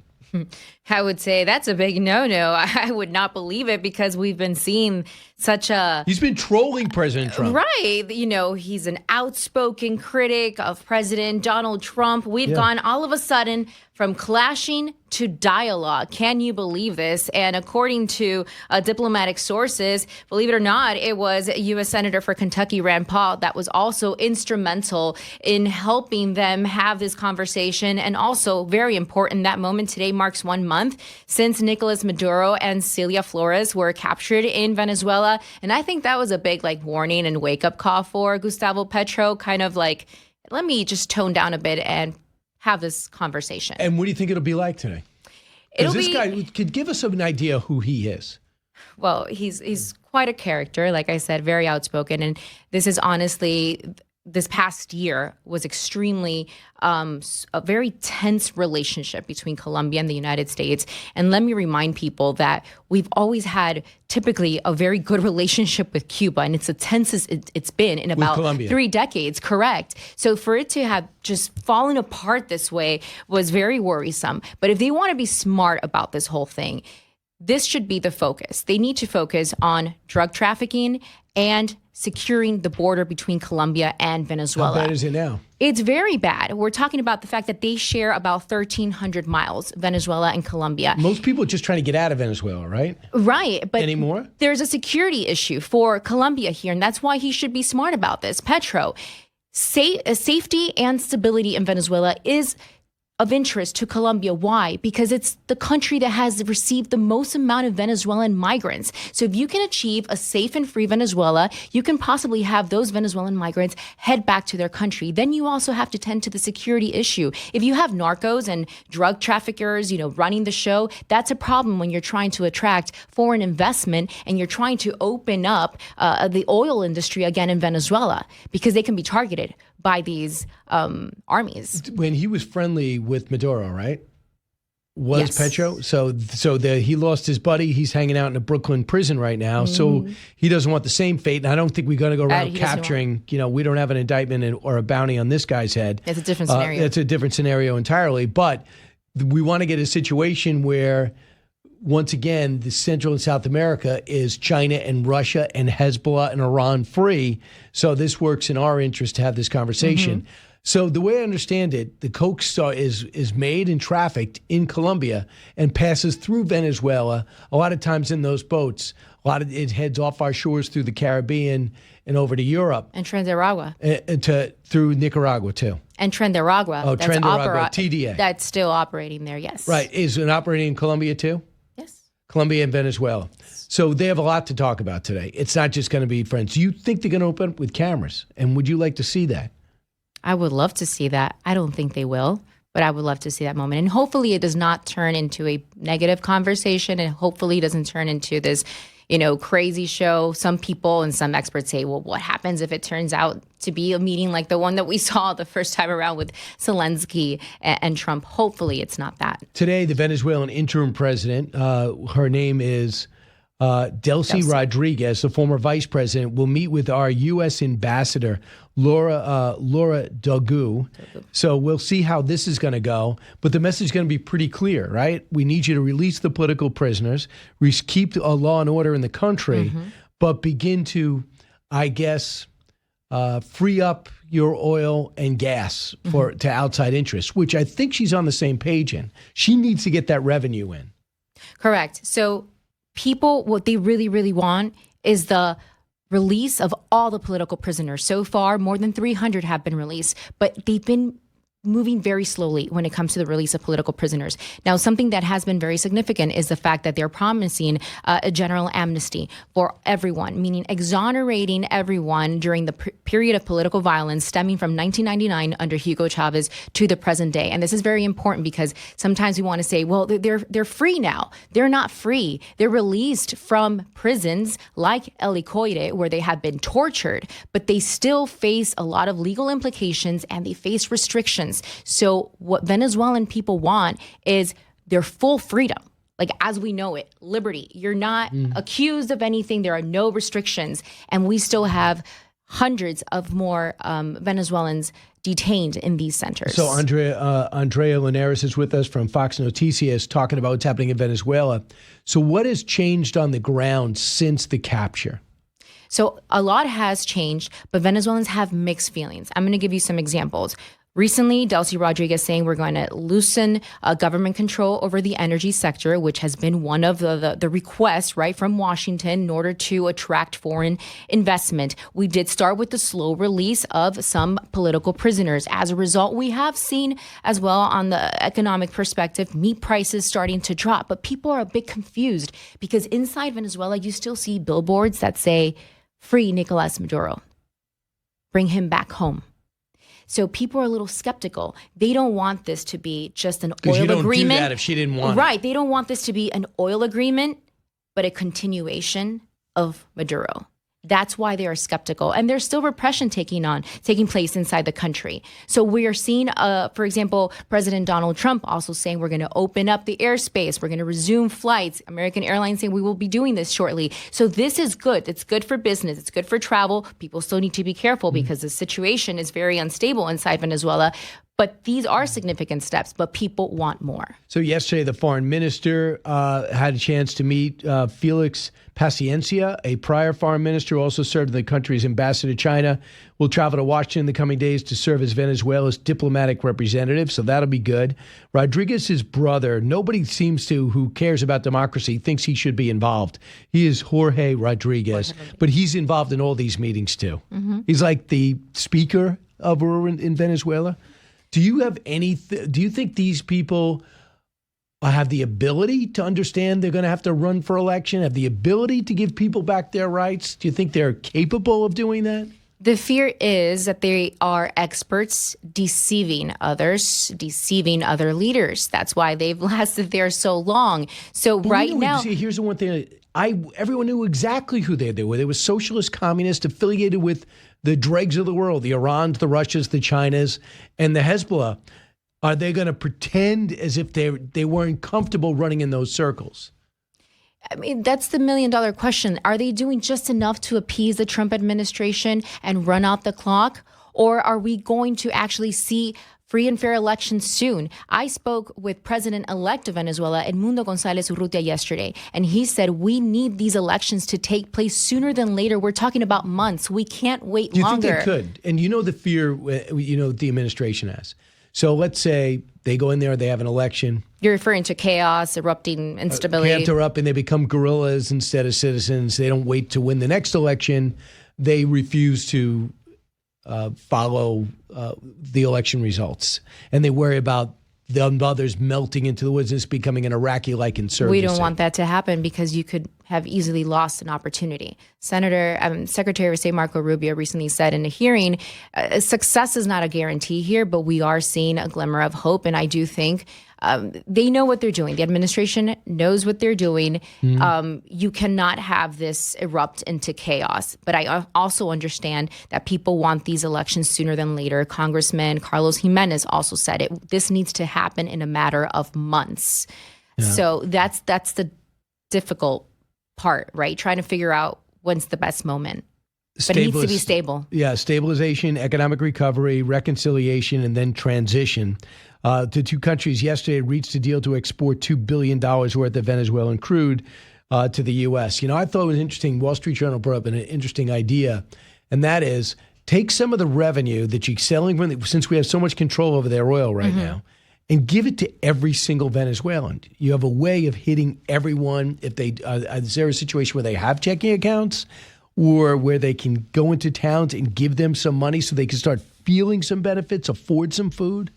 I would say that's a big no-no. I would not believe it because we've been seeing such a... He's been trolling President Trump. Right. You know, he's an outspoken critic of President Donald Trump. We've gone all of a sudden from clashing to dialogue. Can you believe this? And according to diplomatic sources, believe it or not, it was a U.S. Senator for Kentucky, Rand Paul, that was also instrumental in helping them have this conversation. And also, very important, that moment today marks 1 month since Nicolas Maduro and Celia Flores were captured in Venezuela. And I think that was a big warning and wake-up call for Gustavo Petro, kind of let me just tone down a bit and have this conversation. And what do you think it'll be like today? Because this guy could give us an idea who he is. Well, he's quite a character, like I said, very outspoken. And this is honestly, this past year was extremely a very tense relationship between Colombia and the United States. And let me remind people that we've always had typically a very good relationship with Cuba, and it's the tensest it's been in about 3 decades, correct? So for it to have just fallen apart this way was very worrisome. But if they want to be smart about this whole thing, this should be the focus. They need to focus on drug trafficking and securing the border between Colombia and Venezuela. How bad is it now? It's very bad. We're talking about the fact that they share about 1,300 miles, Venezuela and Colombia. Most people are just trying to get out of Venezuela, right? Right. But anymore? There's a security issue for Colombia here, and that's why he should be smart about this. Petro, safety and stability in Venezuela is of interest to Colombia. Why? Because it's the country that has received the most amount of Venezuelan migrants. So if you can achieve a safe and free Venezuela, you can possibly have those Venezuelan migrants head back to their country. Then you also have to tend to the security issue. If you have narcos and drug traffickers, running the show, that's a problem when you're trying to attract foreign investment and you're trying to open up the oil industry again in Venezuela, because they can be targeted by these armies. When he was friendly with Maduro, right? Was Yes. Petro? So he lost his buddy. He's hanging out in a Brooklyn prison right now. So he doesn't want the same fate. And I don't think we're going to go around capturing, we don't have an indictment or a bounty on this guy's head. It's a different scenario. It's a different scenario entirely. But we want to get a situation where, once again, the Central and South America is China and Russia and Hezbollah and Iran free. So this works in our interest to have this conversation. So the way I understand it, the coke is made and trafficked in Colombia and passes through Venezuela. A lot of times in those boats, it heads off our shores through the Caribbean and over to Europe. And Transaragua. Through Nicaragua too. And Transaragua. Oh, Transaragua, TDA. That's still operating there, yes. Right. Is it operating in Colombia too? Yes. Colombia and Venezuela. So they have a lot to talk about today. It's not just going to be friends. Do you think they're going to open up with cameras? And would you like to see that? I would love to see that. I don't think they will, but I would love to see that moment. And hopefully it does not turn into a negative conversation, and hopefully it doesn't turn into this, crazy show. Some people and some experts say, well, what happens if it turns out to be a meeting like the one that we saw the first time around with Zelensky and Trump? Hopefully it's not that. Today, the Venezuelan interim president, her name is Delcy Rodriguez, the former vice president, will meet with our U.S. ambassador, Laura Dogu. So we'll see how this is going to go. But the message is going to be pretty clear, right? We need you to release the political prisoners, keep law and order in the country, but begin to, I guess, free up your oil and gas to outside interests, which I think she's on the same page in. She needs to get that revenue in. Correct. So people, what they really, really want is the release of all the political prisoners. So far, more than 300 have been released, but they've been moving very slowly when it comes to the release of political prisoners. Now, something that has been very significant is the fact that they're promising a general amnesty for everyone, meaning exonerating everyone during the period of political violence stemming from 1999 under Hugo Chavez to the present day. And this is very important because sometimes we want to say, well, they're free now. They're not free. They're released from prisons like El Helicoide, where they have been tortured, but they still face a lot of legal implications and they face restrictions. months. So what Venezuelan people want is their full freedom. Like, as we know it, liberty. You're not accused of anything. There are no restrictions. And we still have hundreds of more Venezuelans detained in these centers. So Andrea Linares is with us from Fox Noticias talking about what's happening in Venezuela. So what has changed on the ground since the capture? So a lot has changed, but Venezuelans have mixed feelings. I'm going to give you some examples. Recently, Delcy Rodriguez saying we're going to loosen government control over the energy sector, which has been one of the requests, right, from Washington in order to attract foreign investment. We did start with the slow release of some political prisoners. As a result, we have seen as well on the economic perspective, meat prices starting to drop. But people are a bit confused because inside Venezuela, you still see billboards that say, "Free Nicolas Maduro. Bring him back home." So people are a little skeptical. They don't want this to be just an oil agreement. You don't do that if she didn't want it. Right. They don't want this to be an oil agreement, but a continuation of Maduro. That's why they are skeptical. And there's still repression taking place inside the country. So we are seeing, for example, President Donald Trump also saying we're going to open up the airspace. We're going to resume flights. American Airlines saying we will be doing this shortly. So this is good. It's good for business. It's good for travel. People still need to be careful because the situation is very unstable inside Venezuela. But these are significant steps, but people want more. So yesterday, the foreign minister had a chance to meet Felix Paciencia, a prior foreign minister who also served the country's ambassador to China. Will travel to Washington in the coming days to serve as Venezuela's diplomatic representative, so that'll be good. Rodriguez's brother, nobody seems to, who cares about democracy, thinks he should be involved. He is Jorge Rodriguez, but he's involved in all these meetings too. Mm-hmm. He's like the speaker of in Venezuela. Do you have do you think these people have the ability to understand they're going to have to run for election, have the ability to give people back their rights? Do you think they're capable of doing that? The fear is that they are experts deceiving others, deceiving other leaders. That's why they've lasted there so long. So but now, see, here's the one thing. Everyone knew exactly who they were. They were socialist communists affiliated with the dregs of the world, the Irans, the Russias, the Chinas, and the Hezbollah. Are they going to pretend as if they weren't comfortable running in those circles? I mean, that's the million-dollar question. Are they doing just enough to appease the Trump administration and run out the clock? Or are we going to actually see free and fair elections soon? I spoke with President-elect of Venezuela, Edmundo González Urrutia, yesterday, and he said we need these elections to take place sooner than later. We're talking about months. We can't wait longer. Do you think they could? And you know the fear, the administration has. So let's say they go in there, they have an election. You're referring to chaos, erupting instability. Chaos erupt, and they become guerrillas instead of citizens. They don't wait to win the next election. They refuse to follow the election results. And they worry about the others melting into the woods and it's becoming an Iraqi-like insurgency. We don't want that to happen because you could have easily lost an opportunity. Secretary of State Marco Rubio recently said in a hearing, success is not a guarantee here, but we are seeing a glimmer of hope. And I do think they know what they're doing. The administration knows what they're doing. Mm-hmm. You cannot have this erupt into chaos. But I also understand that people want these elections sooner than later. Congressman Carlos Jimenez also said it. This needs to happen in a matter of months. Yeah. So that's the difficult part, right? Trying to figure out when's the best moment. But it needs to be stable. Yeah, stabilization, economic recovery, reconciliation, and then transition. The two countries yesterday reached a deal to export $2 billion worth of Venezuelan crude to the U.S. You know, I thought it was interesting. Wall Street Journal brought up an interesting idea, and that is take some of the revenue that you're selling, since we have so much control over their oil right now, and give it to every single Venezuelan. You have a way of hitting everyone. If they is there a situation where they have checking accounts or where they can go into towns and give them some money so they can start feeling some benefits, afford some food?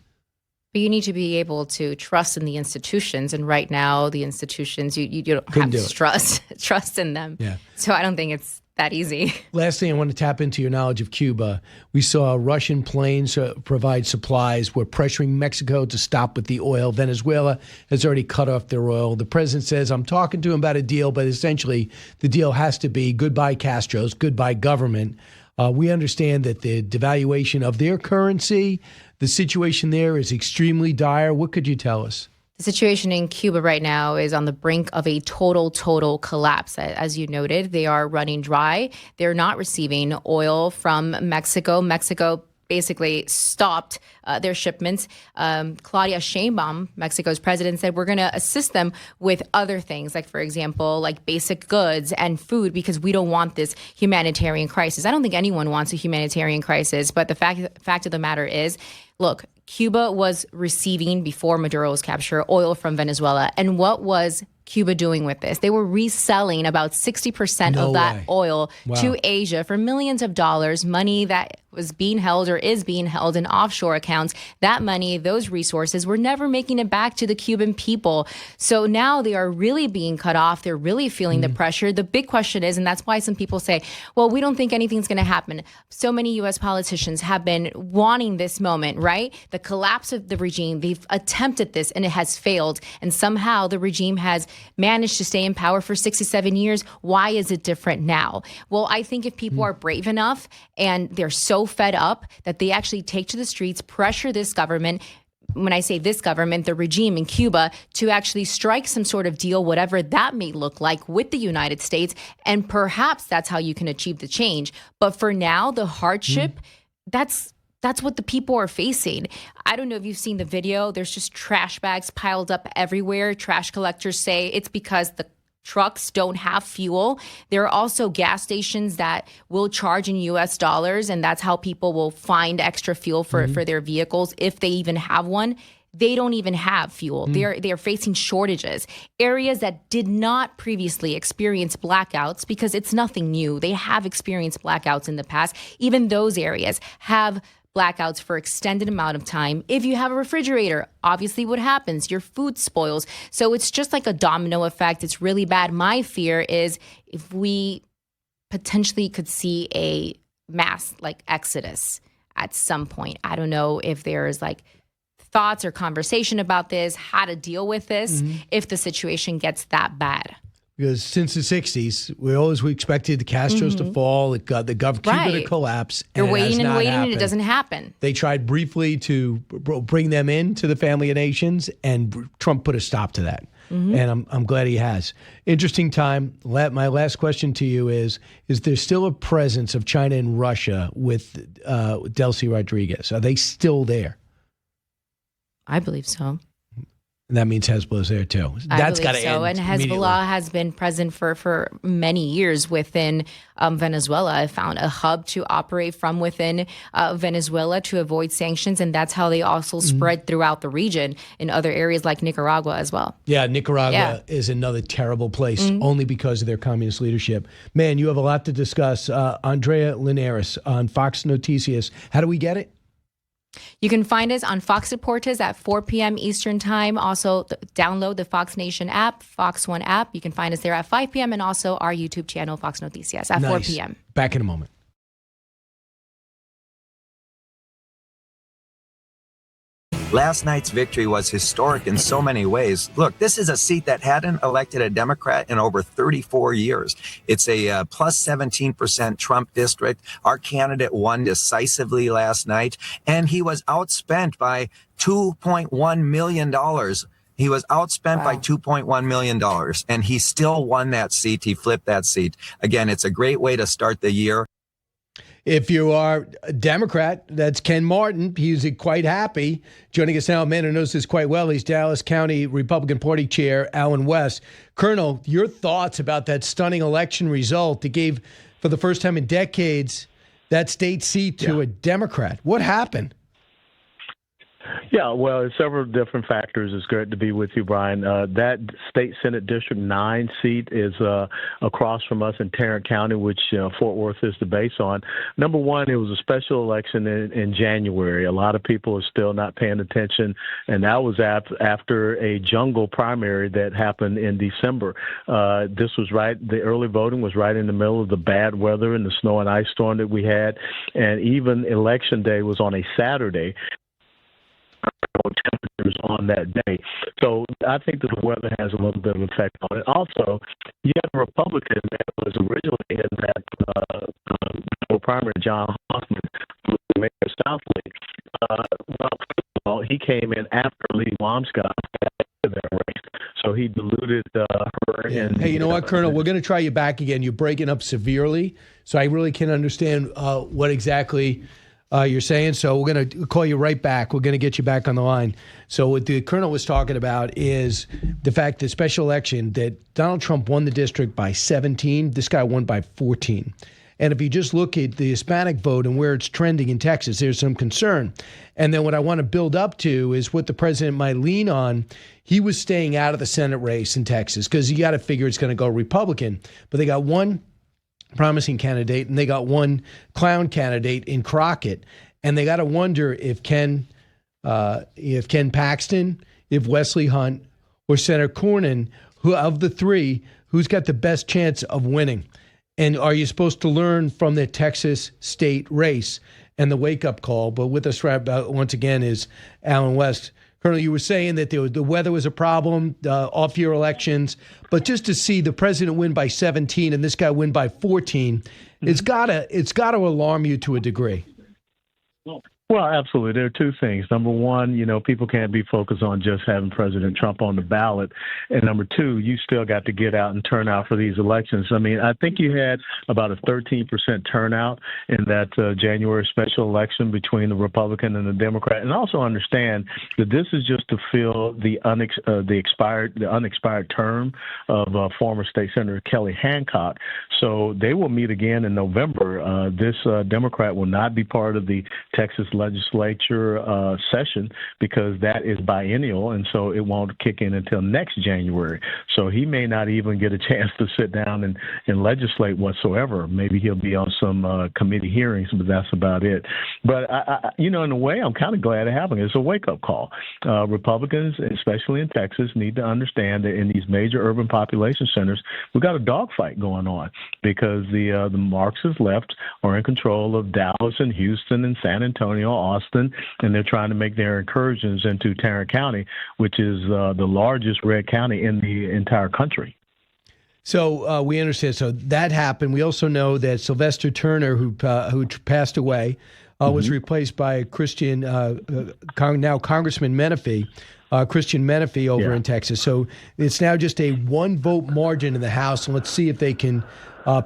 But you need to be able to trust in the institutions. And right now, the institutions, you don't have trust in them. Yeah. So I don't think it's that easy. Last thing, I want to tap into your knowledge of Cuba. We saw Russian planes provide supplies. We're pressuring Mexico to stop with the oil. Venezuela has already cut off their oil. The president says, I'm talking to him about a deal, but essentially the deal has to be goodbye Castro's, goodbye government. We understand that the devaluation of their currency, the situation there is extremely dire. What could you tell us? The situation in Cuba right now is on the brink of a total collapse. As you noted, they are running dry. They're not receiving oil from Mexico. Mexico basically stopped their shipments. Claudia Sheinbaum, Mexico's president, said we're going to assist them with other things, like, for example, like basic goods and food, because we don't want this humanitarian crisis. I don't think anyone wants a humanitarian crisis, but the fact of the matter is, look, Cuba was receiving, before Maduro's capture, oil from Venezuela. And what was Cuba doing with this? They were reselling about 60% of that oil to Asia for millions of dollars, money that was being held or is being held in offshore accounts. That money, those resources, were never making it back to the Cuban people. So now they are really being cut off. They're really feeling the pressure. The big question is, and that's why some people say, well, we don't think anything's going to happen. So many U.S. politicians have been wanting this moment, right? The collapse of the regime. They've attempted this and it has failed. And somehow the regime has managed to stay in power for 67 years. Why is it different now? Well, I think if people are brave enough and they're so fed up that they actually take to the streets, pressure this government, when I say this government, the regime in Cuba, to actually strike some sort of deal, whatever that may look like, with the United States, and perhaps that's how you can achieve the change. But for now, the hardship, that's what the people are facing. I don't know if you've seen the video. There's just trash bags piled up everywhere. Trash collectors say it's because the trucks don't have fuel. There are also gas stations that will charge in U.S. dollars, and that's how people will find extra fuel for their vehicles, if they even have one. They don't even have fuel. They are facing shortages. Areas that did not previously experience blackouts, because it's nothing new. They have experienced blackouts in the past. Even those areas have blackouts for extended amount of time. If you have a refrigerator, obviously what happens? Your food spoils. So it's just like a domino effect. It's really bad. My fear is if we potentially could see a mass exodus at some point. I don't know if there's thoughts or conversation about this, how to deal with this if the situation gets that bad. Because since the 60s, we expected the Castros to fall, Cuba to collapse. You're and waiting and waiting, happened. and it doesn't happen. They tried briefly to bring them into the family of nations, and Trump put a stop to that. And I'm glad he has. Interesting time. My last question to you is there still a presence of China and Russia with Delcy Rodriguez? Are they still there? I believe so. And that means Hezbollah's there too. That's got to end. And Hezbollah has been present for many years within Venezuela. I found a hub to operate from within Venezuela to avoid sanctions, and that's how they also spread throughout the region in other areas like Nicaragua as well. Yeah, Nicaragua is another terrible place only because of their communist leadership. Man, you have a lot to discuss. Andrea Linares on Fox Noticias. How do we get it? You can find us on Fox Deportes at 4 p.m. Eastern Time. Also, download the Fox Nation app, Fox One app. You can find us there at 5 p.m. and also our YouTube channel, Fox Noticias, at 4 p.m. Back in a moment. Last night's victory was historic in so many ways. Look, this is a seat that hadn't elected a Democrat in over 34 years. It's a plus 17% Trump district. Our candidate won decisively last night, and he was outspent by $2.1 million. He was outspent by $2.1 million, and he still won that seat. He flipped that seat. Again, it's a great way to start the year. If you are a Democrat, that's Ken Martin. He's quite happy. Joining us now, a man who knows this quite well. He's Dallas County Republican Party Chair Alan West. Colonel, your thoughts about that stunning election result that gave, for the first time in decades, that state seat to a Democrat. What happened? Yeah, well, several different factors. It's great to be with you, Brian. That state Senate District 9 seat is across from us in Tarrant County, which Fort Worth is the base on. Number one, it was a special election in January. A lot of people are still not paying attention, and that was after a jungle primary that happened in December. This was the early voting was right in the middle of the bad weather and the snow and ice storm that we had, and even Election Day was on a Saturday. Temperatures on that day. So I think that the weather has a little bit of effect on it. Also, you have a Republican that was originally in that primary, John Hoffman, who was the mayor of Southlake, well, he came in after Lee Wamscott got into that race. So he diluted her. Yeah. And, hey, you know what, Colonel? We're going to try you back again. You're breaking up severely, so I really can't understand what exactly you're saying. So we're going to call you right back. We're going to get you back on the line. So what the Colonel was talking about is the fact that special election, that Donald Trump won the district by 17. This guy won by 14. And if you just look at the Hispanic vote and where it's trending in Texas, there's some concern. And then what I want to build up to is what the president might lean on. He was staying out of the Senate race in Texas because you got to figure it's going to go Republican. But they got one promising candidate and they got one clown candidate in Crockett. And they got to wonder if Ken Paxton, if Wesley Hunt, or Senator Cornyn, who of the three, who's got the best chance of winning. And are you supposed to learn from the Texas state race and the wake-up call? But with us once again is Alan West. Colonel, you were saying that the weather was a problem, off-year elections, but just to see the president win by 17 and this guy win by 14, it's gotta alarm you to a degree. Well, absolutely. There are two things. Number one, people can't be focused on just having President Trump on the ballot. And number two, you still got to get out and turn out for these elections. I mean, I think you had about a 13% turnout in that January special election between the Republican and the Democrat. And also understand that this is just to fill the unexpired term of former State Senator Kelly Hancock. So they will meet again in November. This Democrat will not be part of the Texas legislature session because that is biennial, and so it won't kick in until next January. So he may not even get a chance to sit down and legislate whatsoever. Maybe he'll be on some committee hearings, but that's about it. But, in a way, I'm kind of glad it happened. It's a wake-up call. Republicans, especially in Texas, need to understand that in these major urban population centers, we've got a dogfight going on because the Marxist left are in control of Dallas and Houston and San Antonio, Austin, and they're trying to make their incursions into Tarrant County, which is the largest red county in the entire country. So we understand. So that happened. We also know that Sylvester Turner, who passed away, was replaced by Christian, now Congressman Menifee, Christian Menifee over in Texas. So it's now just a one-vote margin in the House, and let's see if they can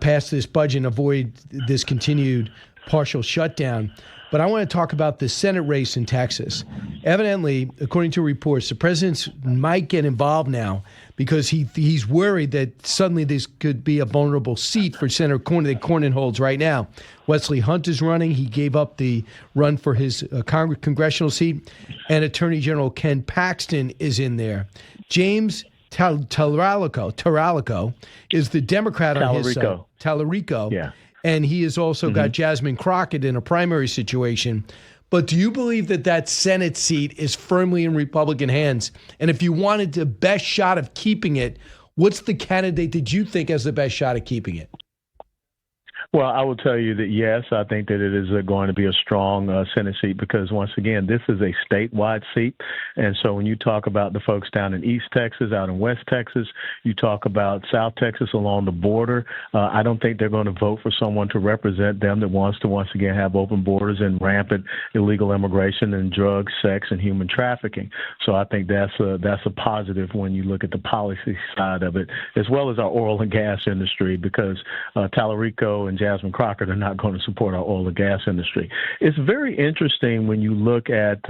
pass this budget and avoid this continued partial shutdown. But I want to talk about the Senate race in Texas. Evidently, according to reports, the president might get involved now because he's worried that suddenly this could be a vulnerable seat for Senator Cornyn that Cornyn holds right now. Wesley Hunt is running. He gave up the run for his congressional seat. And Attorney General Ken Paxton is in there. James Tallarico is the Democrat on his side. Tallarico. Yeah. And he has also got Jasmine Crockett in a primary situation. But do you believe that Senate seat is firmly in Republican hands? And if you wanted the best shot of keeping it, what's the candidate that you think has the best shot of keeping it? Well, I will tell you that, yes, I think that it is going to be a strong Senate seat because, once again, this is a statewide seat. And so when you talk about the folks down in East Texas, out in West Texas, you talk about South Texas along the border, I don't think they're going to vote for someone to represent them that wants to, once again, have open borders and rampant illegal immigration and drugs, sex, and human trafficking. So I think that's a positive when you look at the policy side of it, as well as our oil and gas industry, because Tallarico and Jasmine Crockett are not going to support our oil and gas industry. It's very interesting when you look at,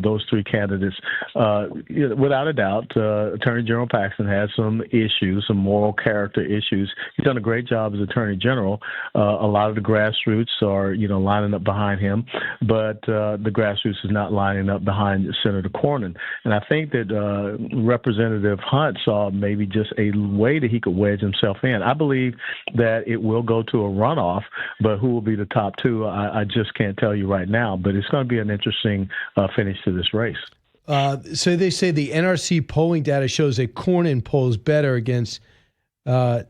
those three candidates. Without a doubt, Attorney General Paxton has some issues, some moral character issues. He's done a great job as Attorney General. A lot of the grassroots are, lining up behind him, but the grassroots is not lining up behind Senator Cornyn. And I think that Representative Hunt saw maybe just a way that he could wedge himself in. I believe that it will go to a runoff, but who will be the top two, I just can't tell you right now. But it's going to be an interesting finish to this race. So they say the NRC polling data shows that Cornyn polls better against Tallarico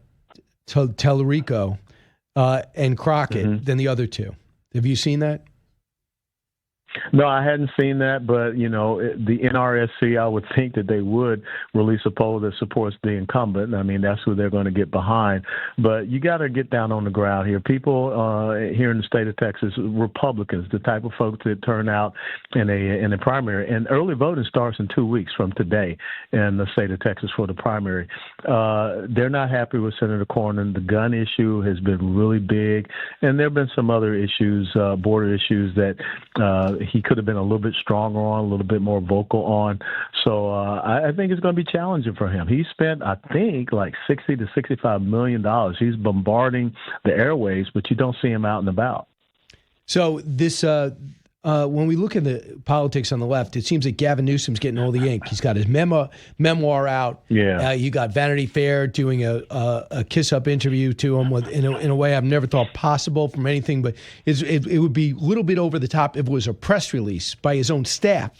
and Crockett than the other two. Have you seen that? No, I hadn't seen that, but, the NRSC, I would think that they would release a poll that supports the incumbent. I mean, that's who they're going to get behind. But you got to get down on the ground here. People here in the state of Texas, Republicans, the type of folks that turn out in a primary, and early voting starts in 2 weeks from today in the state of Texas for the primary. They're not happy with Senator Cornyn. The gun issue has been really big, and there have been some other issues, border issues that he could have been a little bit stronger on, a little bit more vocal on. So I think it's going to be challenging for him. He spent, I think, like $60 to $65 million. He's bombarding the airwaves, but you don't see him out and about. So this, when we look at the politics on the left, it seems that Gavin Newsom's getting all the ink. He's got his memoir out. Yeah. You got Vanity Fair doing a kiss-up interview to him in a way I've never thought possible from anything, but it would be a little bit over the top if it was a press release by his own staff.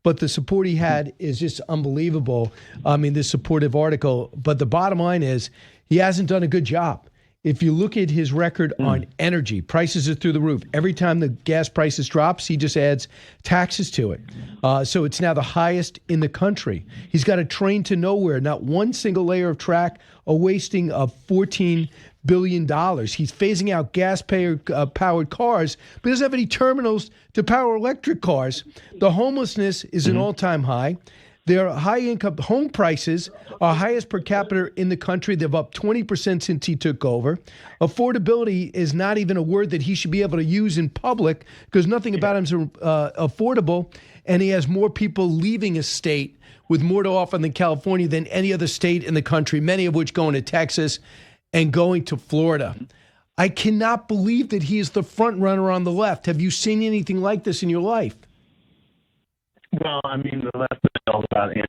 But the support he had is just unbelievable. I mean, this supportive article. But the bottom line is he hasn't done a good job. If you look at his record on energy, prices are through the roof. Every time the gas prices drops, he just adds taxes to it. So it's now the highest in the country. He's got a train to nowhere, not one single layer of track, a wasting of $14 billion. He's phasing out gas-powered cars, but he doesn't have any terminals to power electric cars. The homelessness is an all-time high. Their high-income home prices are highest per capita in the country. They've up 20% since he took over. Affordability is not even a word that he should be able to use in public because nothing about him is affordable, and he has more people leaving his state with more to offer than California than any other state in the country, many of which going to Texas and going to Florida. I cannot believe that he is the front runner on the left. Have you seen anything like this in your life? Well, I mean, the left is all about energy,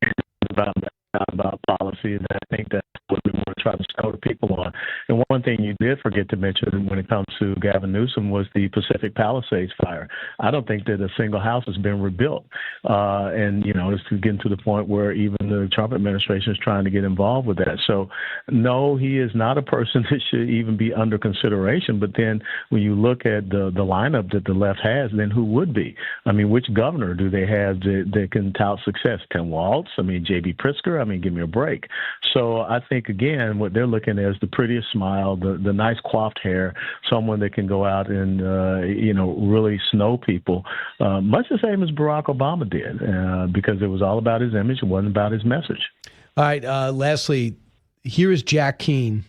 about policy, and I think that's what we want to try to scout people on. And one thing you did forget to mention when it comes to Gavin Newsom was the Pacific Palisades fire. I don't think that a single house has been rebuilt. And, it's getting to the point where even the Trump administration is trying to get involved with that. So, no, he is not a person that should even be under consideration. But then when you look at the lineup that the left has, then who would be? I mean, which governor do they have that can tout success? Tim Walz? I mean, J.B. Pritzker? I mean, give me a break. So I think, again, what they're looking at is the prettiest smile, the nice coiffed hair, someone that can go out and, really snow people, much the same as Barack Obama did, because it was all about his image. It wasn't about his message. All right. Lastly, here is Jack Keane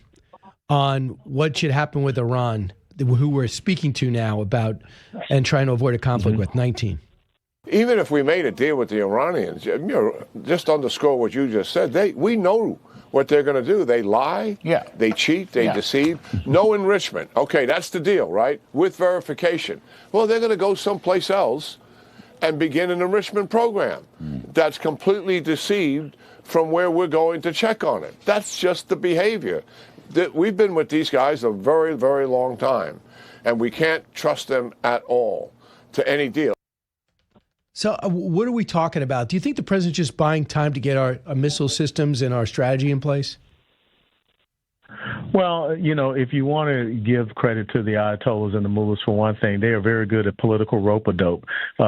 on what should happen with Iran, who we're speaking to now about and trying to avoid a conflict with. 19. Even if we made a deal with the Iranians, just underscore what you just said, we know what they're going to do. They lie, they cheat, they deceive. No enrichment. Okay, that's the deal, right? With verification. Well, they're going to go someplace else and begin an enrichment program that's completely deceived from where we're going to check on it. That's just the behavior. We've been with these guys a very, very long time, and we can't trust them at all to any deal. So what are we talking about? Do you think the president's just buying time to get our missile systems and our strategy in place? Well, if you want to give credit to the Ayatollahs and the mullahs for one thing, they are very good at political rope-a-dope.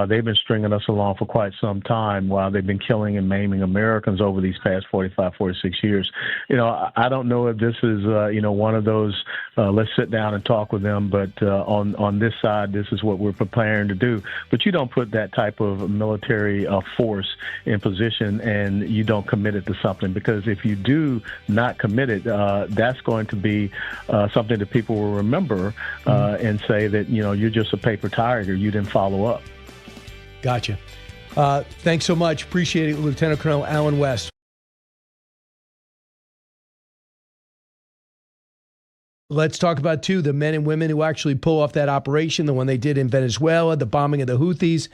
They've been stringing us along for quite some time while they've been killing and maiming Americans over these past 45, 46 years. I don't know if this is, one of those, let's sit down and talk with them, but on this side, this is what we're preparing to do. But you don't put that type of military force in position and you don't commit it to something, because if you do not commit it, that's going to be something that people will remember and say that, you're just a paper tiger. You didn't follow up. Gotcha. Thanks so much. Appreciate it, Lieutenant Colonel Alan West. Let's talk about, too, the men and women who actually pull off that operation, the one they did in Venezuela, the bombing of the Houthis,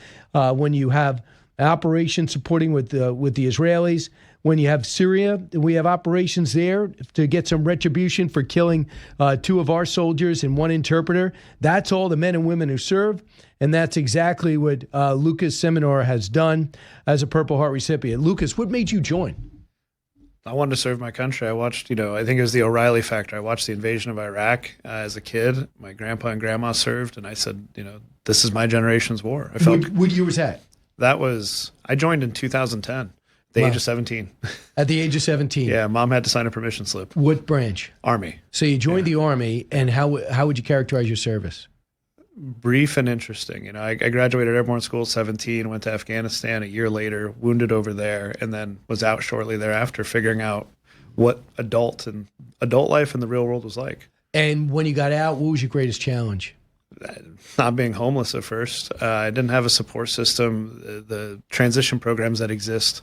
when you have an operation supporting with the Israelis. When you have Syria, we have operations there to get some retribution for killing 2 of our soldiers and 1 interpreter. That's all the men and women who serve, and that's exactly what Lukas Simianer has done as a Purple Heart recipient. Lukas, what made you join? I wanted to serve my country. I watched, I think it was the O'Reilly factor. I watched the invasion of Iraq as a kid. My grandpa and grandma served, and I said, this is my generation's war. I felt. What year was that? I joined in 2010, the age of 17. At the age of 17? Yeah, Mom had to sign a permission slip. What branch? Army. So you joined the Army, and how would you characterize your service? Brief and interesting. I graduated airborne school at 17, went to Afghanistan a year later, wounded over there, and then was out shortly thereafter, figuring out what adult life in the real world was like. And when you got out, what was your greatest challenge? Not being homeless at first. I didn't have a support system. The transition programs that exist,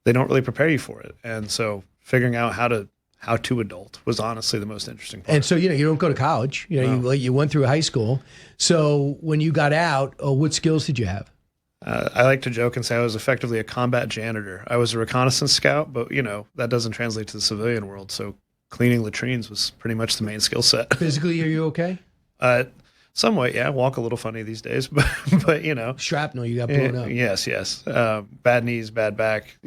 they don't really prepare you for it. And so figuring out how to adult was honestly the most interesting part. And so, you don't go to college. You went through high school. So when you got out, what skills did you have? I like to joke and say I was effectively a combat janitor. I was a reconnaissance scout, but, that doesn't translate to the civilian world. So cleaning latrines was pretty much the main skill set. Physically, are you okay? Somewhat, yeah. Walk a little funny these days, but Shrapnel, you got blown up. Yes. Bad knees, bad back,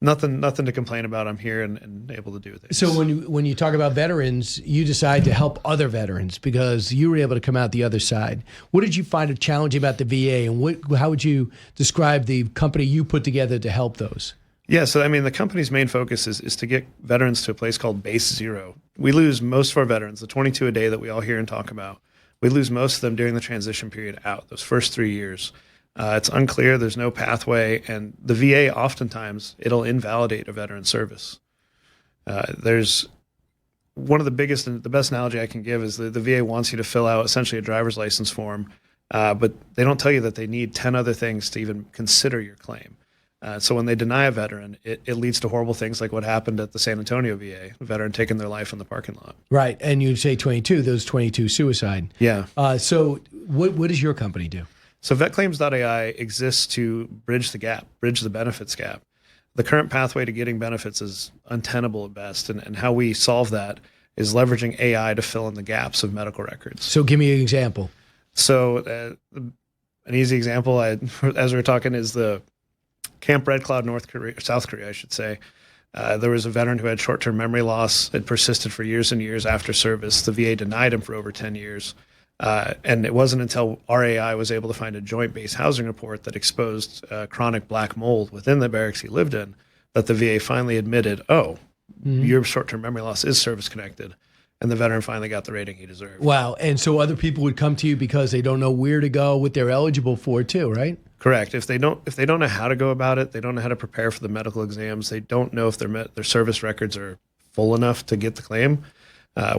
Nothing to complain about. I'm here and able to do things. So when you talk about veterans, you decide to help other veterans because you were able to come out the other side. What did you find challenging about the VA, and how would you describe the company you put together to help those? Yeah, so the company's main focus is to get veterans to a place called Base Zero. We lose most of our veterans, the 22 a day that we all hear and talk about. We lose most of them during the transition period out, those first 3 years. It's unclear, there's no pathway, and the VA oftentimes, it'll invalidate a veteran service. There's one of the biggest and the best analogy I can give is the VA wants you to fill out essentially a driver's license form, but they don't tell you that they need 10 other things to even consider your claim. So when they deny a veteran, it leads to horrible things like what happened at the San Antonio VA, a veteran taking their life in the parking lot. Right, and you say 22, those 22 suicide. Yeah. So what does your company do? So VetClaims.AI exists to bridge the benefits gap. The current pathway to getting benefits is untenable at best, and how we solve that is leveraging AI to fill in the gaps of medical records. So give me an example. So an easy example, as we were talking, is the Camp Red Cloud, South Korea, I should say. There was a veteran who had short-term memory loss. It persisted for years and years after service. The VA denied him for over 10 years. And it wasn't until our AI was able to find a joint base housing report that exposed chronic black mold within the barracks he lived in that the VA finally admitted, your short-term memory loss is service-connected. And the veteran finally got the rating he deserved. Wow. And so other people would come to you because they don't know where to go, what they're eligible for too, right? Correct. If they don't know how to go about it, they don't know how to prepare for the medical exams, they don't know if their service records are full enough to get the claim,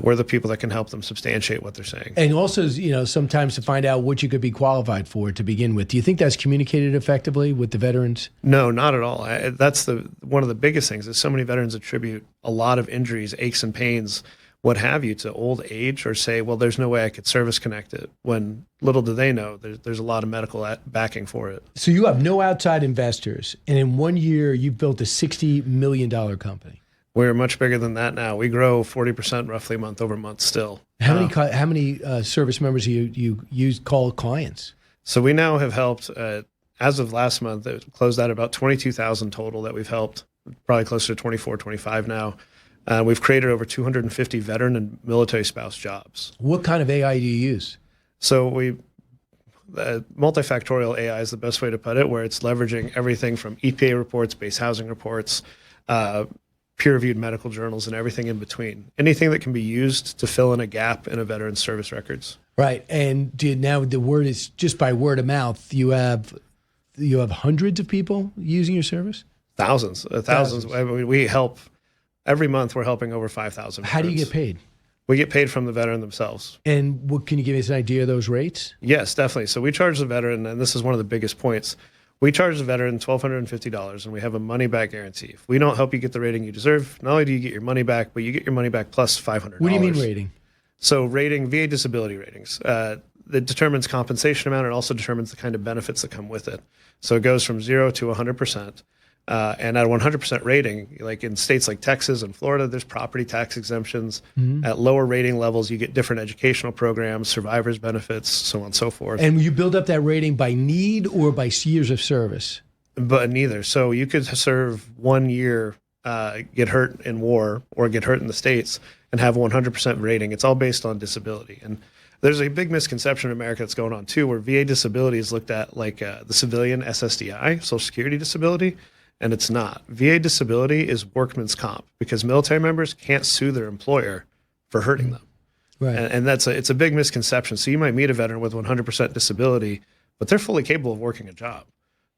we're the people that can help them substantiate what they're saying. And also, sometimes to find out what you could be qualified for to begin with. Do you think that's communicated effectively with the veterans? No, not at all. That's one of the biggest things is so many veterans attribute a lot of injuries, aches and pains, what have you, to old age, or say, well, there's no way I could service connect it, when little do they know there's a lot of medical backing for it. So you have no outside investors, and in 1 year, you've built a $60 million company. We're much bigger than that now. We grow 40% roughly month over month still. How many service members do you call clients? So we now have helped, as of last month, it closed out about 22,000 total that we've helped, probably closer to 24, 25 now. We've created over 250 veteran and military spouse jobs. What kind of AI do you use? So multifactorial AI is the best way to put it, where it's leveraging everything from EPA reports, base housing reports, peer-reviewed medical journals, and everything in between. Anything that can be used to fill in a gap in a veteran's service records. Right, and now the word is just by word of mouth. You have hundreds of people using your service. Thousands. I mean, we help. Every month, we're helping over 5,000 veterans. How do you get paid? We get paid from the veteran themselves. And can you give us an idea of those rates? Yes, definitely. So we charge the veteran, and this is one of the biggest points. We charge the veteran $1,250, and we have a money-back guarantee. If we don't help you get the rating you deserve, not only do you get your money back, but you get your money back plus $500. What do you mean rating? So rating, VA disability ratings. That determines compensation amount and also determines the kind of benefits that come with it. So it goes from 0 to 100%. And at a 100% rating, like in states like Texas and Florida, there's property tax exemptions. Mm-hmm. At lower rating levels, you get different educational programs, survivors benefits, so on and so forth. And you build up that rating by need or by years of service? But neither. So you could serve 1 year get hurt in war or get hurt in the States and have 100% rating. It's all based on disability. And there's a big misconception in America that's going on too, where VA disability is looked at like the civilian SSDI, Social Security disability, and it's not. VA disability is workman's comp because military members can't sue their employer for hurting them. Right. And it's a big misconception. So you might meet a veteran with 100% disability, but they're fully capable of working a job.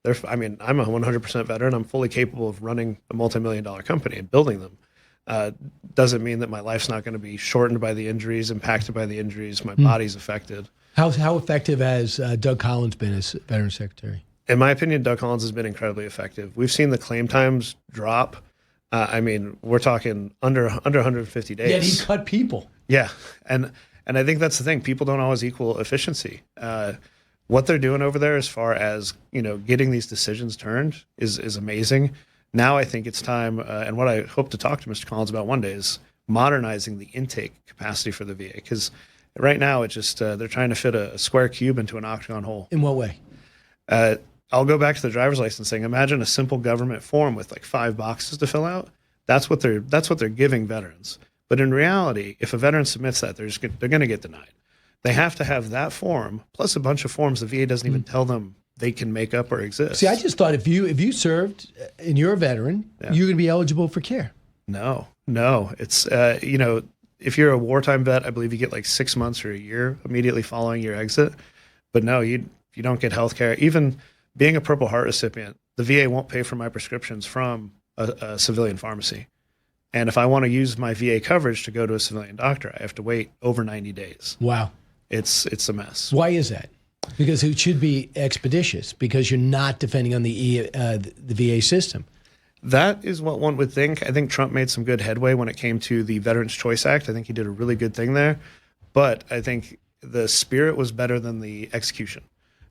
I'm a 100% veteran. I'm fully capable of running a multi-million-dollar company and building them. Doesn't mean that my life's not going to be shortened by the injuries, impacted by the injuries. My body's affected. How effective has Doug Collins been as Veterans Secretary? In my opinion, Doug Collins has been incredibly effective. We've seen the claim times drop. We're talking under 150 days. Yet he cut people. Yeah, and I think that's the thing. People don't always equal efficiency. What they're doing over there, as far as getting these decisions turned, is amazing. Now I think it's time, and what I hope to talk to Mr. Collins about one day is modernizing the intake capacity for the VA. Because right now it's just they're trying to fit a square cube into an octagon hole. In what way? I'll go back to the driver's license thing. Imagine a simple government form with like 5 boxes to fill out. That's what they're giving veterans. But in reality, if a veteran submits that, they're going to get denied. They have to have that form plus a bunch of forms the VA doesn't even tell them they can make up or exist. See, I just thought if you served and you're a veteran, you're going to be eligible for care. No. It's if you're a wartime vet, I believe you get like 6 months or a year immediately following your exit. But no, you don't get health care. Even being a Purple Heart recipient, the VA won't pay for my prescriptions from a civilian pharmacy. And if I want to use my VA coverage to go to a civilian doctor, I have to wait over 90 days. Wow. It's a mess. Why is that? Because it should be expeditious, because you're not depending on the VA system. That is what one would think. I think Trump made some good headway when it came to the Veterans Choice Act. I think he did a really good thing there. But I think the spirit was better than the execution.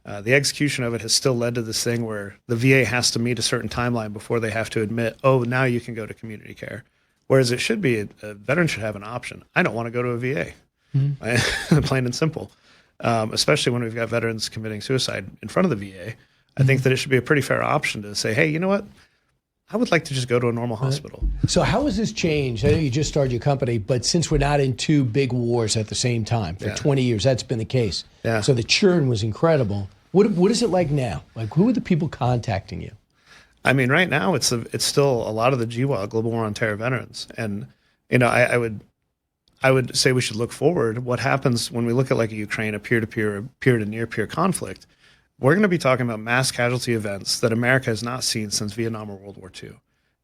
The execution of it has still led to this thing where the VA has to meet a certain timeline before they have to admit, oh, now you can go to community care. Whereas it should be, a veteran should have an option. I don't want to go to a VA, plain and simple. Especially when we've got veterans committing suicide in front of the VA. I think that it should be a pretty fair option to say, hey, you know what? I would like to just go to a normal hospital. So how has this changed? I know you just started your company, but since we're not in 2 big wars at the same time, for 20 years, that's been the case. Yeah. So the churn was incredible. What is it like now? Like, who are the people contacting you? I mean, right now it's still a lot of the GWA, Global War on Terror veterans. And, I would say we should look forward. What happens when we look at like a Ukraine, a peer-to-peer, peer-to-near-peer conflict? We're going to be talking about mass casualty events that America has not seen since Vietnam or World War II.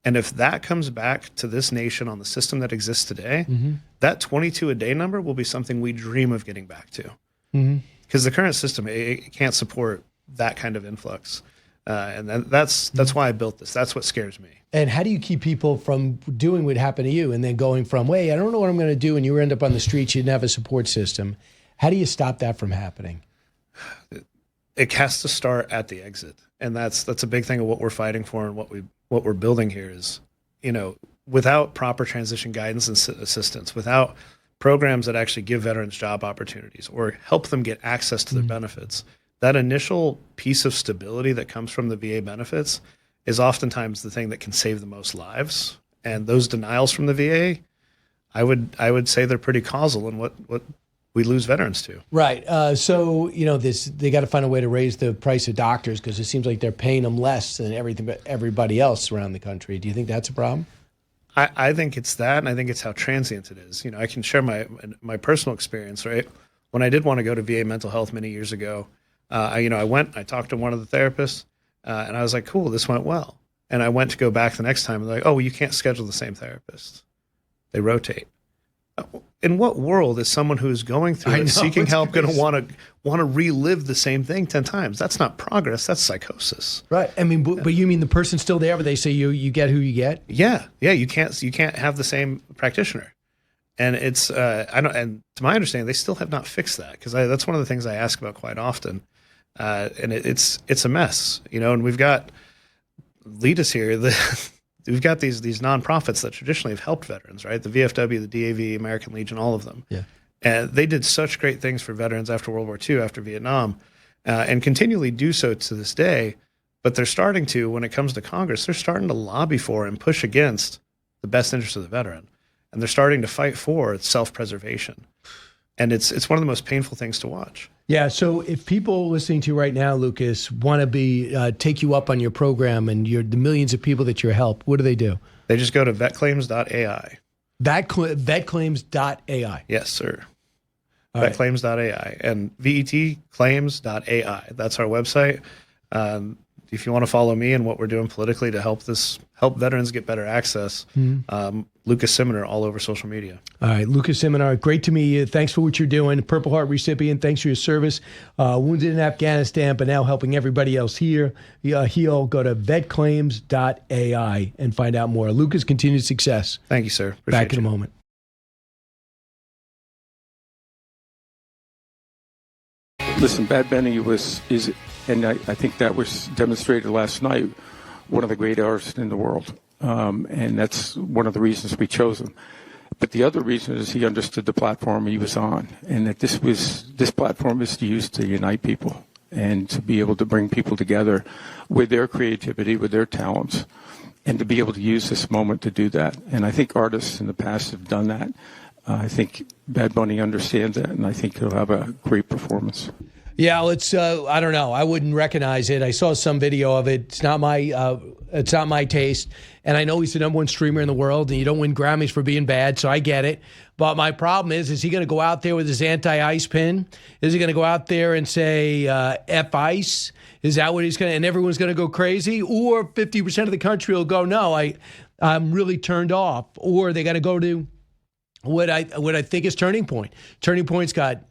And if that comes back to this nation on the system that exists today, that 22 a day number will be something we dream of getting back to. Because the current system, it can't support that kind of influx. And that's why I built this. That's what scares me. And how do you keep people from doing what happened to you and then going from, wait, I don't know what I'm going to do, and you end up on the streets, you didn't have a support system. How do you stop that from happening? It has to start at the exit. And that's a big thing of what we're fighting for, and what we're building here is, without proper transition guidance and assistance, without programs that actually give veterans job opportunities or help them get access to their benefits, that initial piece of stability that comes from the VA benefits is oftentimes the thing that can save the most lives. And those denials from the VA, I would say they're pretty causal in what we lose veterans to. Right. So they got to find a way to raise the price of doctors, because it seems like they're paying them less than everybody else around the country. Do you think that's a problem? I think it's that, and I think it's how transient it is. I can share my personal experience. Right, when I did want to go to VA mental health many years ago, I talked to one of the therapists, and I was like, cool, this went well. And I went to go back the next time, and they're like, oh, well, you can't schedule the same therapist. They rotate. In what world is someone who's going through it, seeking help, going to want to relive the same thing 10 times? That's not progress. That's psychosis. Right. I mean, but you mean the person's still there, but they say you get who you get? Yeah. You can't have the same practitioner. And it's and to my understanding, they still have not fixed that, because that's one of the things I ask about quite often. And it's a mess, and we've got lead us here. We've got these nonprofits that traditionally have helped veterans, right? The VFW, the DAV, American Legion, all of them. Yeah. And they did such great things for veterans after World War II, after Vietnam, and continually do so to this day. But they're starting to, when it comes to Congress, they're starting to lobby for and push against the best interest of the veteran. And they're starting to fight for self-preservation. And it's one of the most painful things to watch. Yeah, so if people listening to you right now, Lukas, want to take you up on your program and the millions of people that you help, what do they do? They just go to VetClaims.AI. VetClaims.AI. Yes, sir. VetClaims.AI and VetClaims.AI. That's our website. If you want to follow me and what we're doing politically to help veterans get better access, Lukas Simianer all over social media. All right, Lukas Simianer, great to meet you. Thanks for what you're doing. Purple Heart recipient, thanks for your service. Wounded in Afghanistan, but now helping everybody else here. Heal, go to VetClaims.ai and find out more. Lukas, continued success. Thank you, sir. Appreciate Back in a moment. Listen, Bad Bunny is, and I think that was demonstrated last night, one of the great artists in the world. And that's one of the reasons we chose him. But the other reason is he understood the platform he was on, and that this platform is used to unite people and to be able to bring people together with their creativity, with their talents, and to be able to use this moment to do that. And I think artists in the past have done that. I think Bad Bunny understands that, and I think he'll have a great performance. Yeah, let's. I don't know. I wouldn't recognize it. I saw some video of it. It's not my taste. And I know he's the #1 streamer in the world, and you don't win Grammys for being bad, so I get it. But my problem is he going to go out there with his anti-ice pin? Is he going to go out there and say F ice? Is that what he's going to? And everyone's going to go crazy, or 50% of the country will go, no, I'm really turned off, or they got to go to what I think is Turning Point. Turning Point's got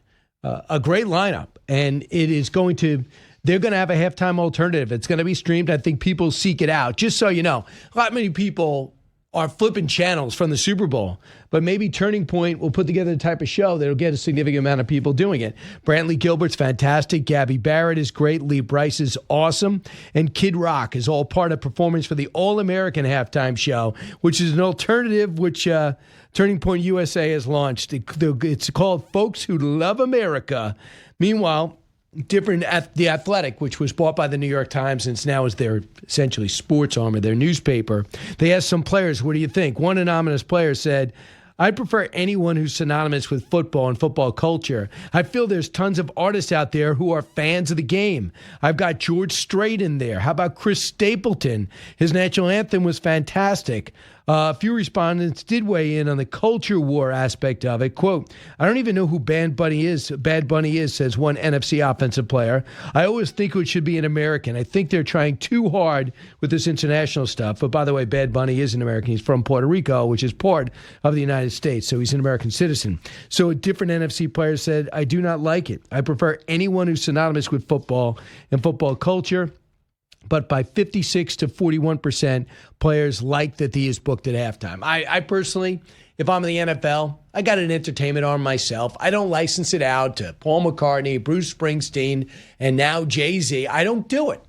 a great lineup, and they're going to have a halftime alternative. It's going to be streamed. I think people seek it out. Just so you know, not many people are flipping channels from the Super Bowl, but maybe Turning Point will put together the type of show that'll get a significant amount of people doing it. Brantley Gilbert's fantastic. Gabby Barrett is great. Lee Bryce is awesome. And Kid Rock is all part of performance for the All-American halftime show, which is an alternative which Turning Point USA has launched. It's called Folks Who Love America. Meanwhile, The Athletic, which was bought by the New York Times and now is their essentially sports arm of their newspaper, they asked some players, what do you think? One anonymous player said, I prefer anyone who's synonymous with football and football culture. I feel there's tons of artists out there who are fans of the game. I've got George Strait in there. How about Chris Stapleton? His national anthem was fantastic. A few respondents did weigh in on the culture war aspect of it. Quote, I don't even know who Bad Bunny is, says one NFC offensive player. I always think it should be an American. I think they're trying too hard with this international stuff. But by the way, Bad Bunny is an American. He's from Puerto Rico, which is part of the United States. So he's an American citizen. So a different NFC player said, I do not like it. I prefer anyone who's synonymous with football and football culture. But by 56 to 41%, players like that he is booked at halftime. I personally, if I'm in the NFL, I got an entertainment arm myself. I don't license it out to Paul McCartney, Bruce Springsteen, and now Jay-Z. I don't do it.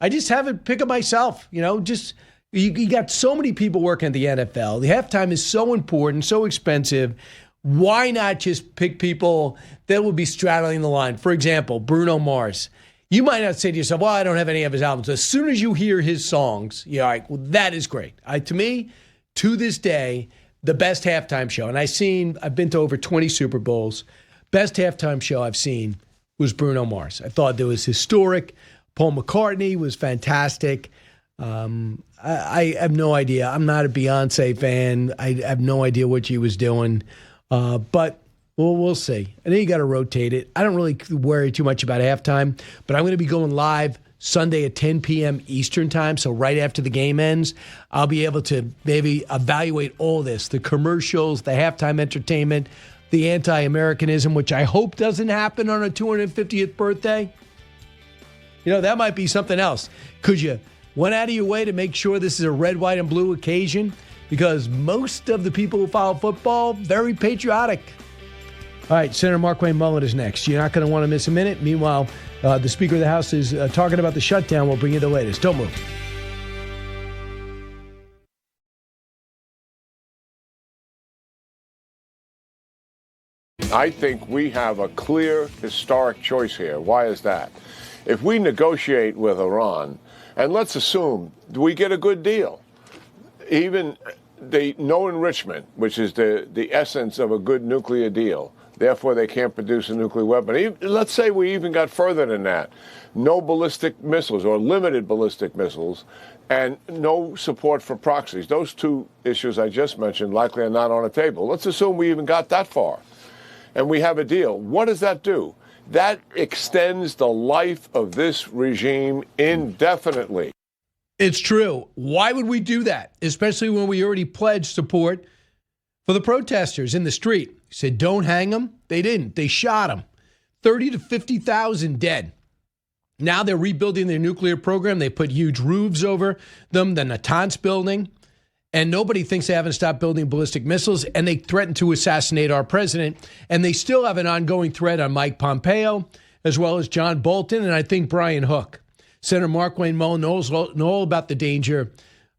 I just have it pick it myself. You got so many people working at the NFL. The halftime is so important, so expensive. Why not just pick people that will be straddling the line? For example, Bruno Mars. You might not say to yourself, well, I don't have any of his albums. As soon as you hear his songs, you're like, well, that is great. To me, to this day, the best halftime show, and I've been to over 20 Super Bowls, best halftime show I've seen was Bruno Mars. I thought it was historic. Paul McCartney was fantastic. I have no idea. I'm not a Beyonce fan. I have no idea what she was doing. But well, we'll see. I think you got to rotate it. I don't really worry too much about halftime, but I'm going to be going live Sunday at 10 p.m. Eastern time, so right after the game ends. I'll be able to maybe evaluate all this, the commercials, the halftime entertainment, the anti-Americanism, which I hope doesn't happen on a 250th birthday. That might be something else. Could you went out of your way to make sure this is a red, white, and blue occasion? Because most of the people who follow football, very patriotic. All right, Senator Markwayne Mullin is next. You're not going to want to miss a minute. Meanwhile, the Speaker of the House is talking about the shutdown. We'll bring you the latest. Don't move. I think we have a clear historic choice here. Why is that? If we negotiate with Iran, And let's assume we get a good deal. Even the no enrichment, which is the essence of a good nuclear deal. Therefore, they can't produce a nuclear weapon. Let's say we even got further than that. No ballistic missiles or limited ballistic missiles and no support for proxies. Those two issues I just mentioned likely are not on the table. Let's assume we even got that far and we have a deal. What does that do? That extends the life of this regime indefinitely. It's true. Why would we do that? Especially when we already pledged support for the protesters in the street. Said, don't hang them. They didn't. They shot them. 30 to 50,000 dead. Now they're rebuilding their nuclear program. They put huge roofs over them, the Natanz building. And nobody thinks they haven't stopped building ballistic missiles. And they threatened to assassinate our president. And they still have an ongoing threat on Mike Pompeo, as well as John Bolton, and I think Brian Hook. Senator Markwayne Mullin knows all about the danger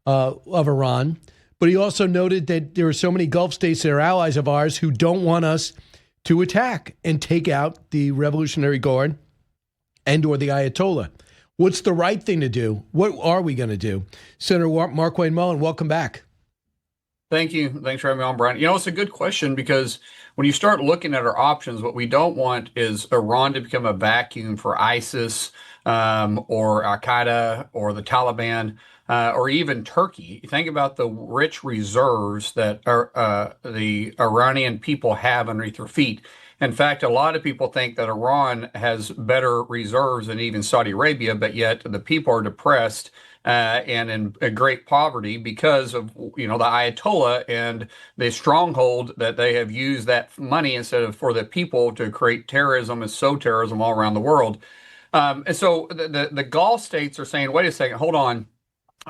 of Iran. But he also noted that there are so many Gulf states that are allies of ours who don't want us to attack and take out the Revolutionary Guard and or the Ayatollah. What's the right thing to do? What are we going to do? Senator Markwayne Mullin, welcome back. Thank you. Thanks for having me on, Brian. You know, it's a good question because when you start looking at our options, what we don't want is Iran to become a vacuum for ISIS or Al-Qaeda or the Taliban. Or even Turkey. Think about the rich reserves that the Iranian people have underneath their feet. In fact, a lot of people think that Iran has better reserves than even Saudi Arabia, but yet the people are depressed and in great poverty because of the Ayatollah and the stronghold that they have used that money instead of for the people to create terrorism and sow terrorism all around the world. And so the Gulf states are saying, wait a second, hold on.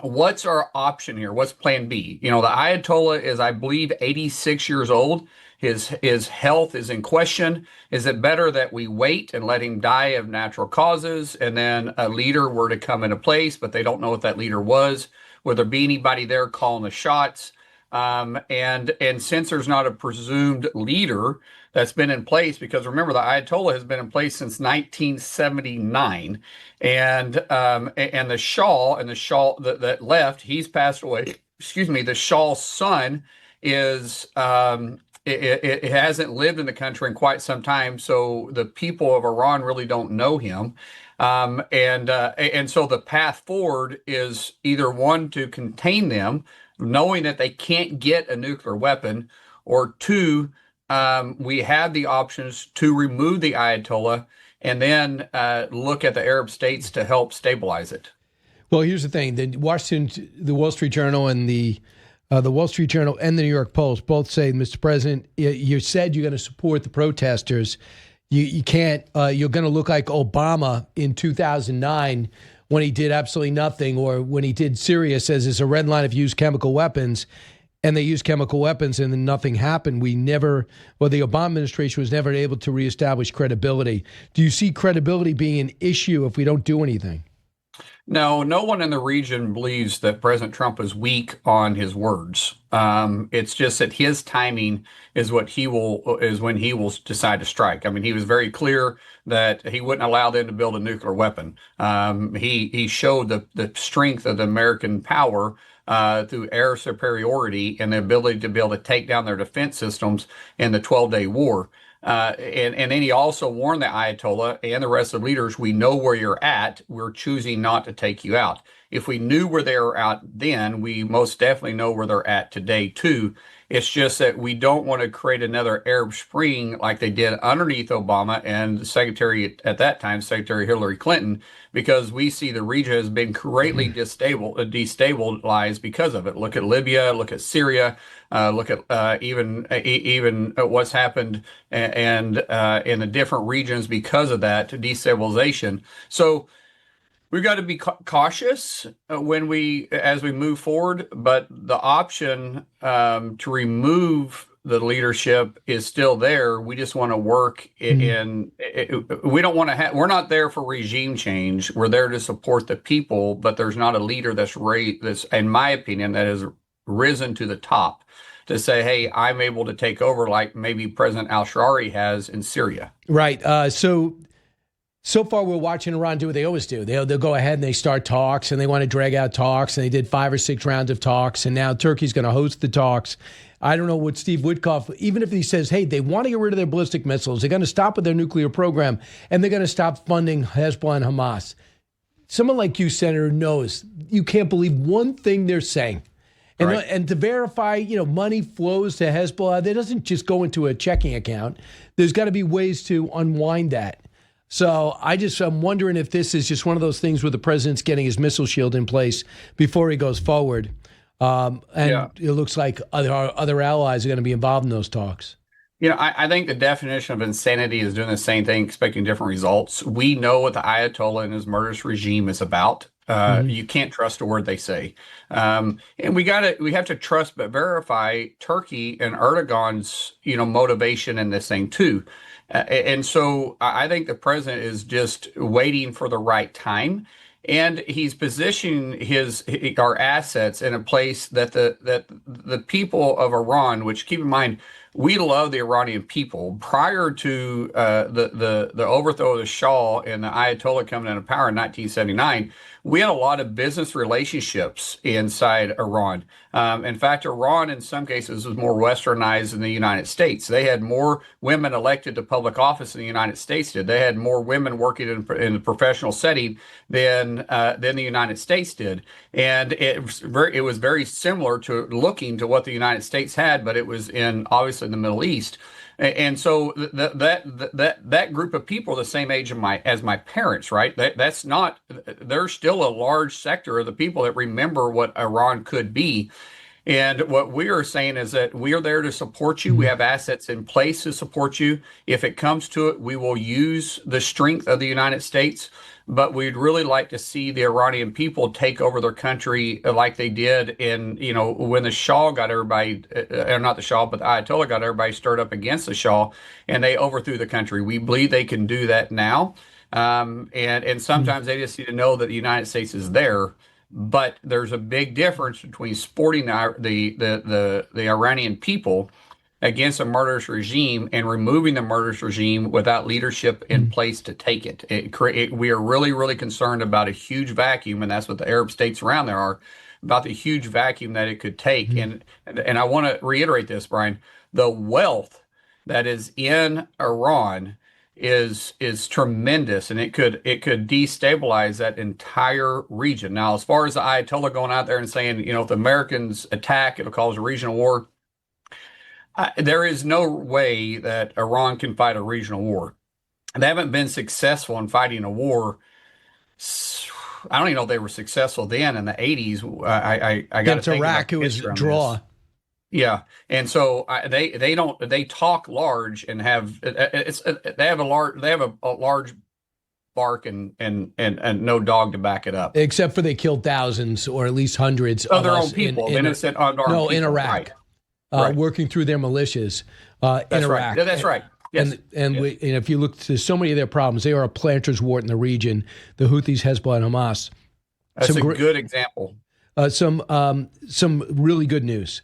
What's our option here? What's plan B? The Ayatollah is, I believe, 86 years old. His health is in question. Is it better that we wait and let him die of natural causes and then a leader were to come into place, but they don't know what that leader was? Will there be anybody there calling the shots? And since there's not a presumed leader that's been in place, because remember, the Ayatollah has been in place since 1979, and the Shah that left, he's passed away. Excuse me. The Shah's son is it hasn't lived in the country in quite some time, so the people of Iran really don't know him. And so the path forward is either one, to contain them, knowing that they can't get a nuclear weapon, or two, we have the options to remove the Ayatollah and then look at the Arab states to help stabilize it. Well, here's the thing: the Wall Street Journal and the Wall Street Journal and the New York Post both say, Mr. President, you said you're going to support the protesters. You can't. You're going to look like Obama in 2009 when he did absolutely nothing, or when he did Syria, says it's a red line if you use chemical weapons, and they used chemical weapons and then nothing happened. The Obama administration was never able to reestablish credibility. Do you see credibility being an issue if we don't do anything? No, no one in the region believes that President Trump is weak on his words. It's just that his timing is when he will decide to strike. I mean, he was very clear that he wouldn't allow them to build a nuclear weapon. He showed the strength of the American power through air superiority and the ability to be able to take down their defense systems in the 12-day war. And then he also warned the Ayatollah and the rest of the leaders, we know where you're at. We're choosing not to take you out. If we knew where they were at then, we most definitely know where they're at today, too. It's just that we don't want to create another Arab Spring like they did underneath Obama and Secretary at that time, Secretary Hillary Clinton, because we see the region has been greatly destabilized because of it. Look at Libya, look at Syria, look at even what's happened and in the different regions because of that destabilization. So we've got to be cautious as we move forward, but the option to remove the leadership is still there. We just want to work we don't want to we're not there for regime change. We're there to support the people, but there's not a leader that's in my opinion, that has risen to the top to say, hey, I'm able to take over like maybe President al-Shari has in Syria. Right. So So far, we're watching Iran do what they always do. They'll go ahead and they start talks, and they want to drag out talks, and they did 5 or 6 rounds of talks, and now Turkey's going to host the talks. I don't know what Steve Witkoff, even if he says, hey, they want to get rid of their ballistic missiles, they're going to stop with their nuclear program, and they're going to stop funding Hezbollah and Hamas. Someone like you, Senator, knows you can't believe one thing they're saying. And, Right. and to verify, money flows to Hezbollah, that doesn't just go into a checking account. There's got to be ways to unwind that. So I'm wondering if this is just one of those things where the president's getting his missile shield in place before he goes forward. It looks like other allies are going to be involved in those talks. I think the definition of insanity is doing the same thing, expecting different results. We know what the Ayatollah and his murderous regime is about. You can't trust a word they say. And we have to trust but verify Turkey and Erdogan's, motivation in this thing too. And so I think the president is just waiting for the right time, and he's positioning our assets in a place that the people of Iran, which keep in mind, we love the Iranian people. Prior to the overthrow of the Shah and the Ayatollah coming into power in 1979, we had a lot of business relationships inside Iran. In fact, Iran, in some cases, was more westernized than the United States. They had more women elected to public office than the United States did. They had more women working in a professional setting than the United States did. And it was very similar to looking to what the United States had, but it was obviously in the Middle East. And so that group of people are the same age as my parents, right? There's still a large sector of the people that remember what Iran could be. And what we are saying is that we are there to support you. We have assets in place to support you. If it comes to it, we will use the strength of the United States. But we'd really like to see the Iranian people take over their country like they did when the Shah got everybody, not the Shah, but the Ayatollah got everybody stirred up against the Shah, and they overthrew the country. We believe they can do that now. And sometimes they just need to know that the United States is there. But there's a big difference between supporting the Iranian people against a murderous regime and removing the murderous regime without leadership in place to take it. We are really, really concerned about a huge vacuum, and that's what the Arab states around there are, about the huge vacuum that it could take. And I want to reiterate this, Brian, the wealth that is in Iran is tremendous, and it could destabilize that entire region. Now, as far as the Ayatollah going out there and saying, if the Americans attack, it'll cause a regional war, there is no way that Iran can fight a regional war. They haven't been successful in fighting a war. I don't even know if they were successful then in the 80s. I got against Iraq, it was a draw. Yeah, and so they talk large and have a large bark and no dog to back it up. Except for they killed thousands or at least hundreds of their own people, innocent unarmed people. In Iraq, right. Working through their militias in That's Iraq. Right. That's right. Yes. And if you look to so many of their problems, they are a planter's wart in the region. The Houthis, Hezbollah, and Hamas. That's a good example. Some really good news.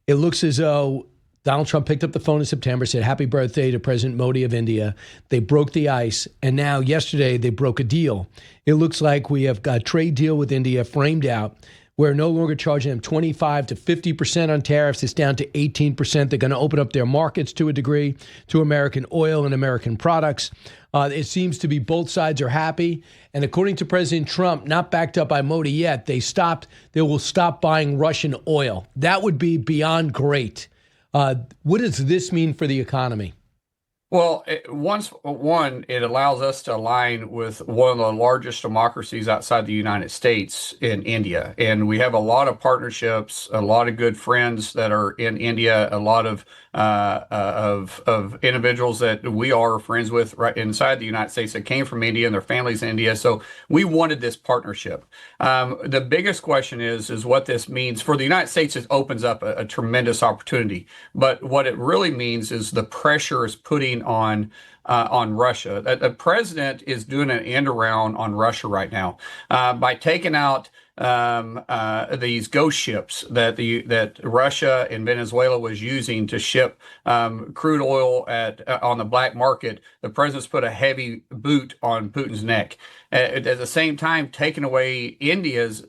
It looks as though Donald Trump picked up the phone in September, said happy birthday to President Modi of India. They broke the ice, and now yesterday they broke a deal. It looks like we have got a trade deal with India framed out. We're no longer charging them 25 to 50% on tariffs. It's down to 18%. They're going to open up their markets to a degree to American oil and American products. It seems to be both sides are happy. And according to President Trump, not backed up by Modi yet, they will stop buying Russian oil. That would be beyond great. What does this mean for the economy? Well, it allows us to align with one of the largest democracies outside the United States in India. And we have a lot of partnerships, a lot of good friends that are in India, a lot of individuals that we are friends with right inside the United States that came from India and their families in India. So we wanted this partnership. The biggest question is what this means for the United States. It opens up a tremendous opportunity. But what it really means is the pressure is putting on Russia. The president is doing an end around on Russia right now by taking out these ghost ships that Russia and Venezuela was using to ship crude oil on the black market. The president's put a heavy boot on Putin's neck. At the same time, taking away India's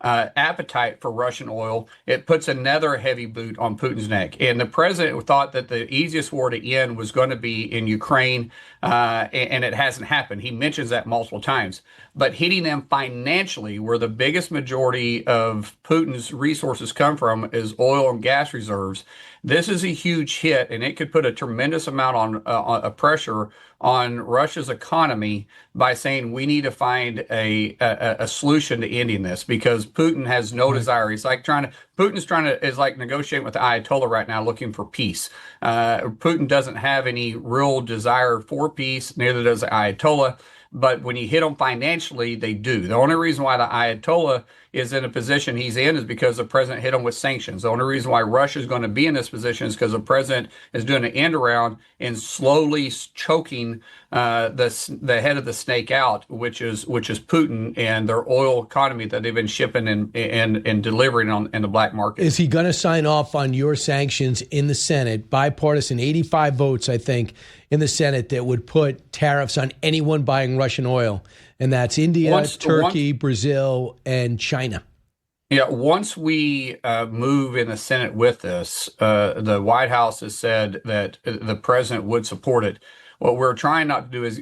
appetite for Russian oil, it puts another heavy boot on Putin's neck. And the president thought that the easiest war to end was going to be in Ukraine, and it hasn't happened. He mentions that multiple times. But hitting them financially, where the biggest majority of Putin's resources come from, is oil and gas reserves. This is a huge hit, and it could put a tremendous amount of pressure on Russia's economy by saying we need to find a solution to ending this, because Putin has no desire. He's like is like negotiating with the Ayatollah right now, looking for peace. Putin doesn't have any real desire for peace, neither does the Ayatollah. But when you hit them financially, they do. The only reason why the Ayatollah is in a position he's in is because the president hit him with sanctions. The only reason why Russia is going to be in this position is because the president is doing an end around and slowly choking the head of the snake out, which is Putin and their oil economy that they've been shipping and delivering in the black market. Is he going to sign off on your sanctions in the Senate, bipartisan, 85 votes, I think, in the Senate, that would put tariffs on anyone buying Russian oil? And that's India, Turkey, Brazil, and China. Yeah, once we move in the Senate with this, the White House has said that the president would support it. What we're trying not to do is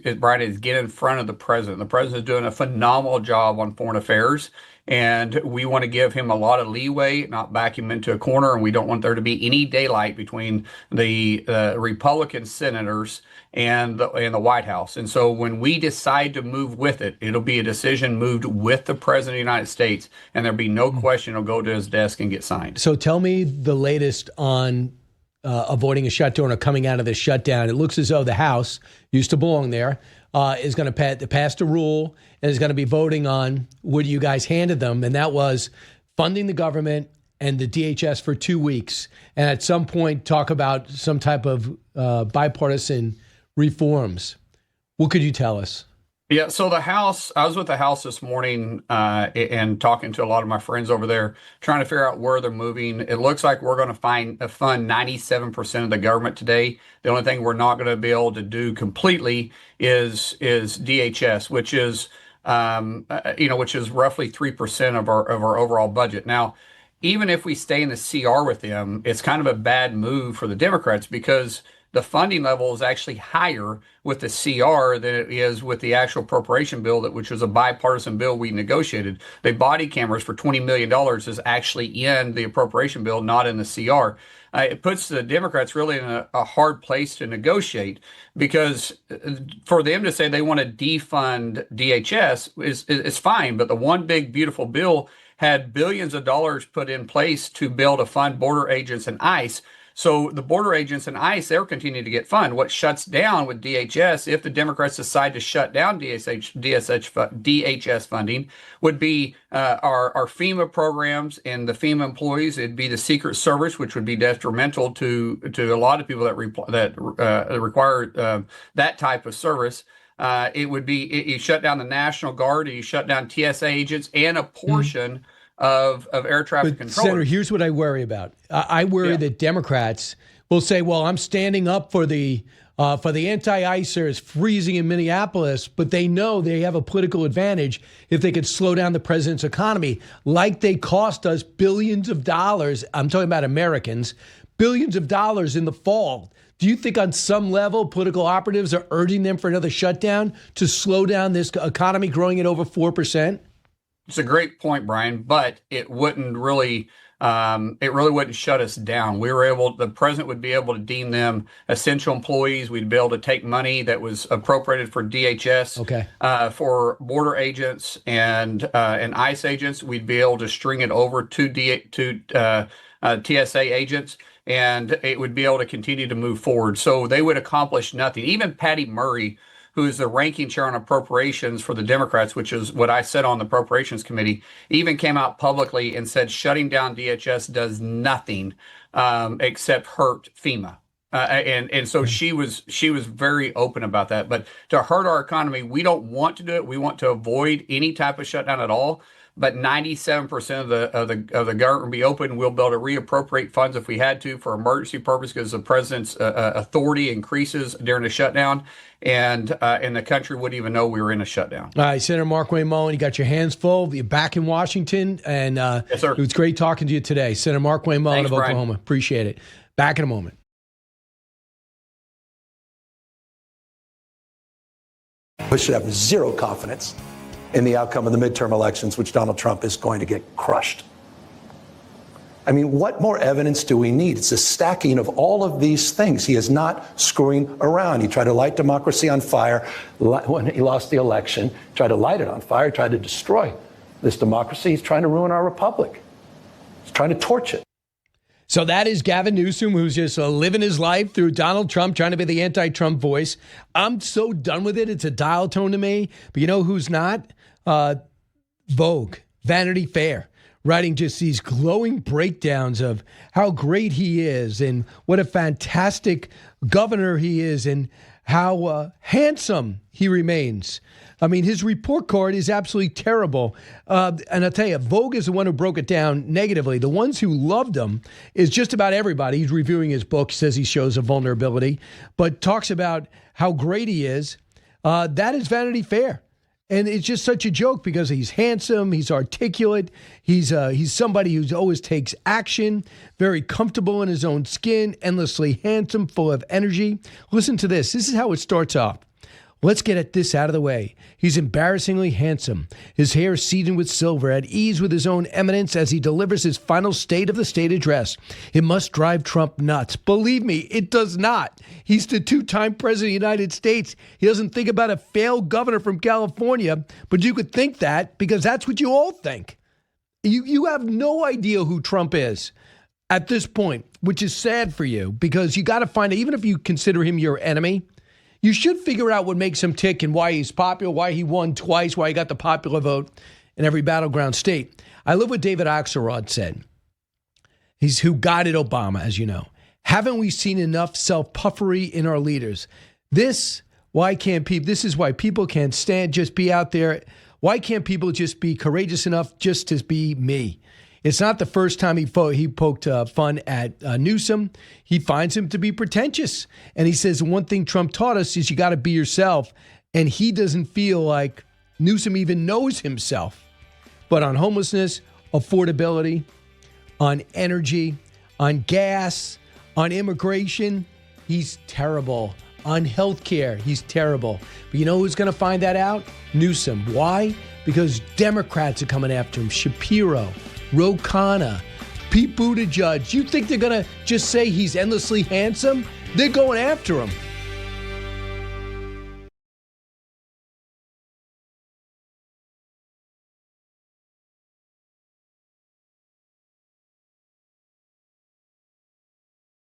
get in front of the president. The president is doing a phenomenal job on foreign affairs, and we want to give him a lot of leeway, not back him into a corner, and we don't want there to be any daylight between the Republican senators and the White House. And so when we decide to move with it, it'll be a decision moved with the President of the United States, and there'll be no question it'll go to his desk and get signed. So tell me the latest on avoiding a shutdown or coming out of this shutdown. It looks as though the House used to belong there, is going to pass the rule and is going to be voting on what you guys handed them, and that was funding the government and the DHS for 2 weeks, and at some point talk about some type of bipartisan reforms. What could you tell us? Yeah, so the House, I was with the House this morning and talking to a lot of my friends over there, trying to figure out where they're moving. It looks like we're going to fund 97% of the government today. The only thing we're not going to be able to do completely is DHS, which is roughly 3% of our overall budget. Now, even if we stay in the CR with them, it's kind of a bad move for the Democrats, because the funding level is actually higher with the CR than it is with the actual appropriation bill, which was a bipartisan bill we negotiated. The body cameras for $20 million is actually in the appropriation bill, not in the CR. It puts the Democrats really in a hard place to negotiate, because for them to say they want to defund DHS is fine, but the one big beautiful bill had billions of dollars put in place to build a fund border agents and ICE. So the border agents and ICE, they're continuing to get funded. What shuts down with DHS, if the Democrats decide to shut down DHS funding, would be our FEMA programs and the FEMA employees. It'd be the Secret Service, which would be detrimental to a lot of people that require that type of service. It would be you shut down the National Guard, you shut down TSA agents, and a portion of air traffic control. Senator, here's what I worry about. I worry that Democrats will say, well, I'm standing up for the anti-ICErs freezing in Minneapolis, but they know they have a political advantage if they could slow down the president's economy, like they cost us billions of dollars. I'm talking about Americans, billions of dollars in the fall. Do you think on some level political operatives are urging them for another shutdown to slow down this economy growing at over 4%? It's a great point, Brian, but it wouldn't really wouldn't shut us down. The president would be able to deem them essential employees. We'd be able to take money that was appropriated for DHS, for border agents and ICE agents. We'd be able to string it over to TSA agents, and it would be able to continue to move forward. So they would accomplish nothing. Even Patty Murray, who is the ranking chair on appropriations for the Democrats, which is what I said on the Appropriations Committee, even came out publicly and said shutting down DHS does nothing except hurt FEMA. And so she was very open about that. But to hurt our economy, we don't want to do it. We want to avoid any type of shutdown at all. But 97% of the government will be open. We'll be able to reappropriate funds if we had to for emergency purpose because the president's authority increases during a shutdown, and the country wouldn't even know we were in a shutdown. All right, Senator Markwayne Mullin, you got your hands full. You're back in Washington, and yes, sir. It was great talking to you today, Senator Markwayne Mullin of Oklahoma. Brian. Appreciate it. Back in a moment. We should have zero confidence in the outcome of the midterm elections, which Donald Trump is going to get crushed. I mean, what more evidence do we need? It's a stacking of all of these things. He is not screwing around. He tried to light democracy on fire when he lost the election, tried to light it on fire, tried to destroy this democracy. He's trying to ruin our republic. He's trying to torch it. So that is Gavin Newsom, who's just living his life through Donald Trump, trying to be the anti-Trump voice. I'm so done with it. It's a dial tone to me. But you know who's not? Vogue, Vanity Fair, writing just these glowing breakdowns of how great he is and what a fantastic governor he is and how handsome he remains. I mean, his report card is absolutely terrible. And I'll tell you, Vogue is the one who broke it down negatively. The ones who loved him is just about everybody. He's reviewing his book, says he shows a vulnerability, but talks about how great he is. That is Vanity Fair. And it's just such a joke because he's handsome, he's articulate, he's somebody who always takes action, very comfortable in his own skin, endlessly handsome, full of energy. Listen to this. This is how it starts off. Let's get this out of the way. He's embarrassingly handsome. His hair seasoned with silver, at ease with his own eminence as he delivers his final State of the State address. It must drive Trump nuts. Believe me, it does not. He's the two-time president of the United States. He doesn't think about a failed governor from California, but you could think that because that's what you all think. You have no idea who Trump is at this point, which is sad for you because you got to find, even if you consider him your enemy, you should figure out what makes him tick and why he's popular, why he won twice, why he got the popular vote in every battleground state. I love what David Axelrod said. He's who guided Obama, as you know. Haven't we seen enough self-puffery in our leaders? This is why people can't stand, just be out there. Why can't people just be courageous enough just to be me? It's not the first time he poked fun at Newsom. He finds him to be pretentious. And he says one thing Trump taught us is you got to be yourself. And he doesn't feel like Newsom even knows himself. But on homelessness, affordability, on energy, on gas, on immigration, he's terrible. On health care, he's terrible. But you know who's going to find that out? Newsom. Why? Because Democrats are coming after him. Shapiro, Ro Khanna, Pete Buttigieg. You think they're going to just say he's endlessly handsome? They're going after him.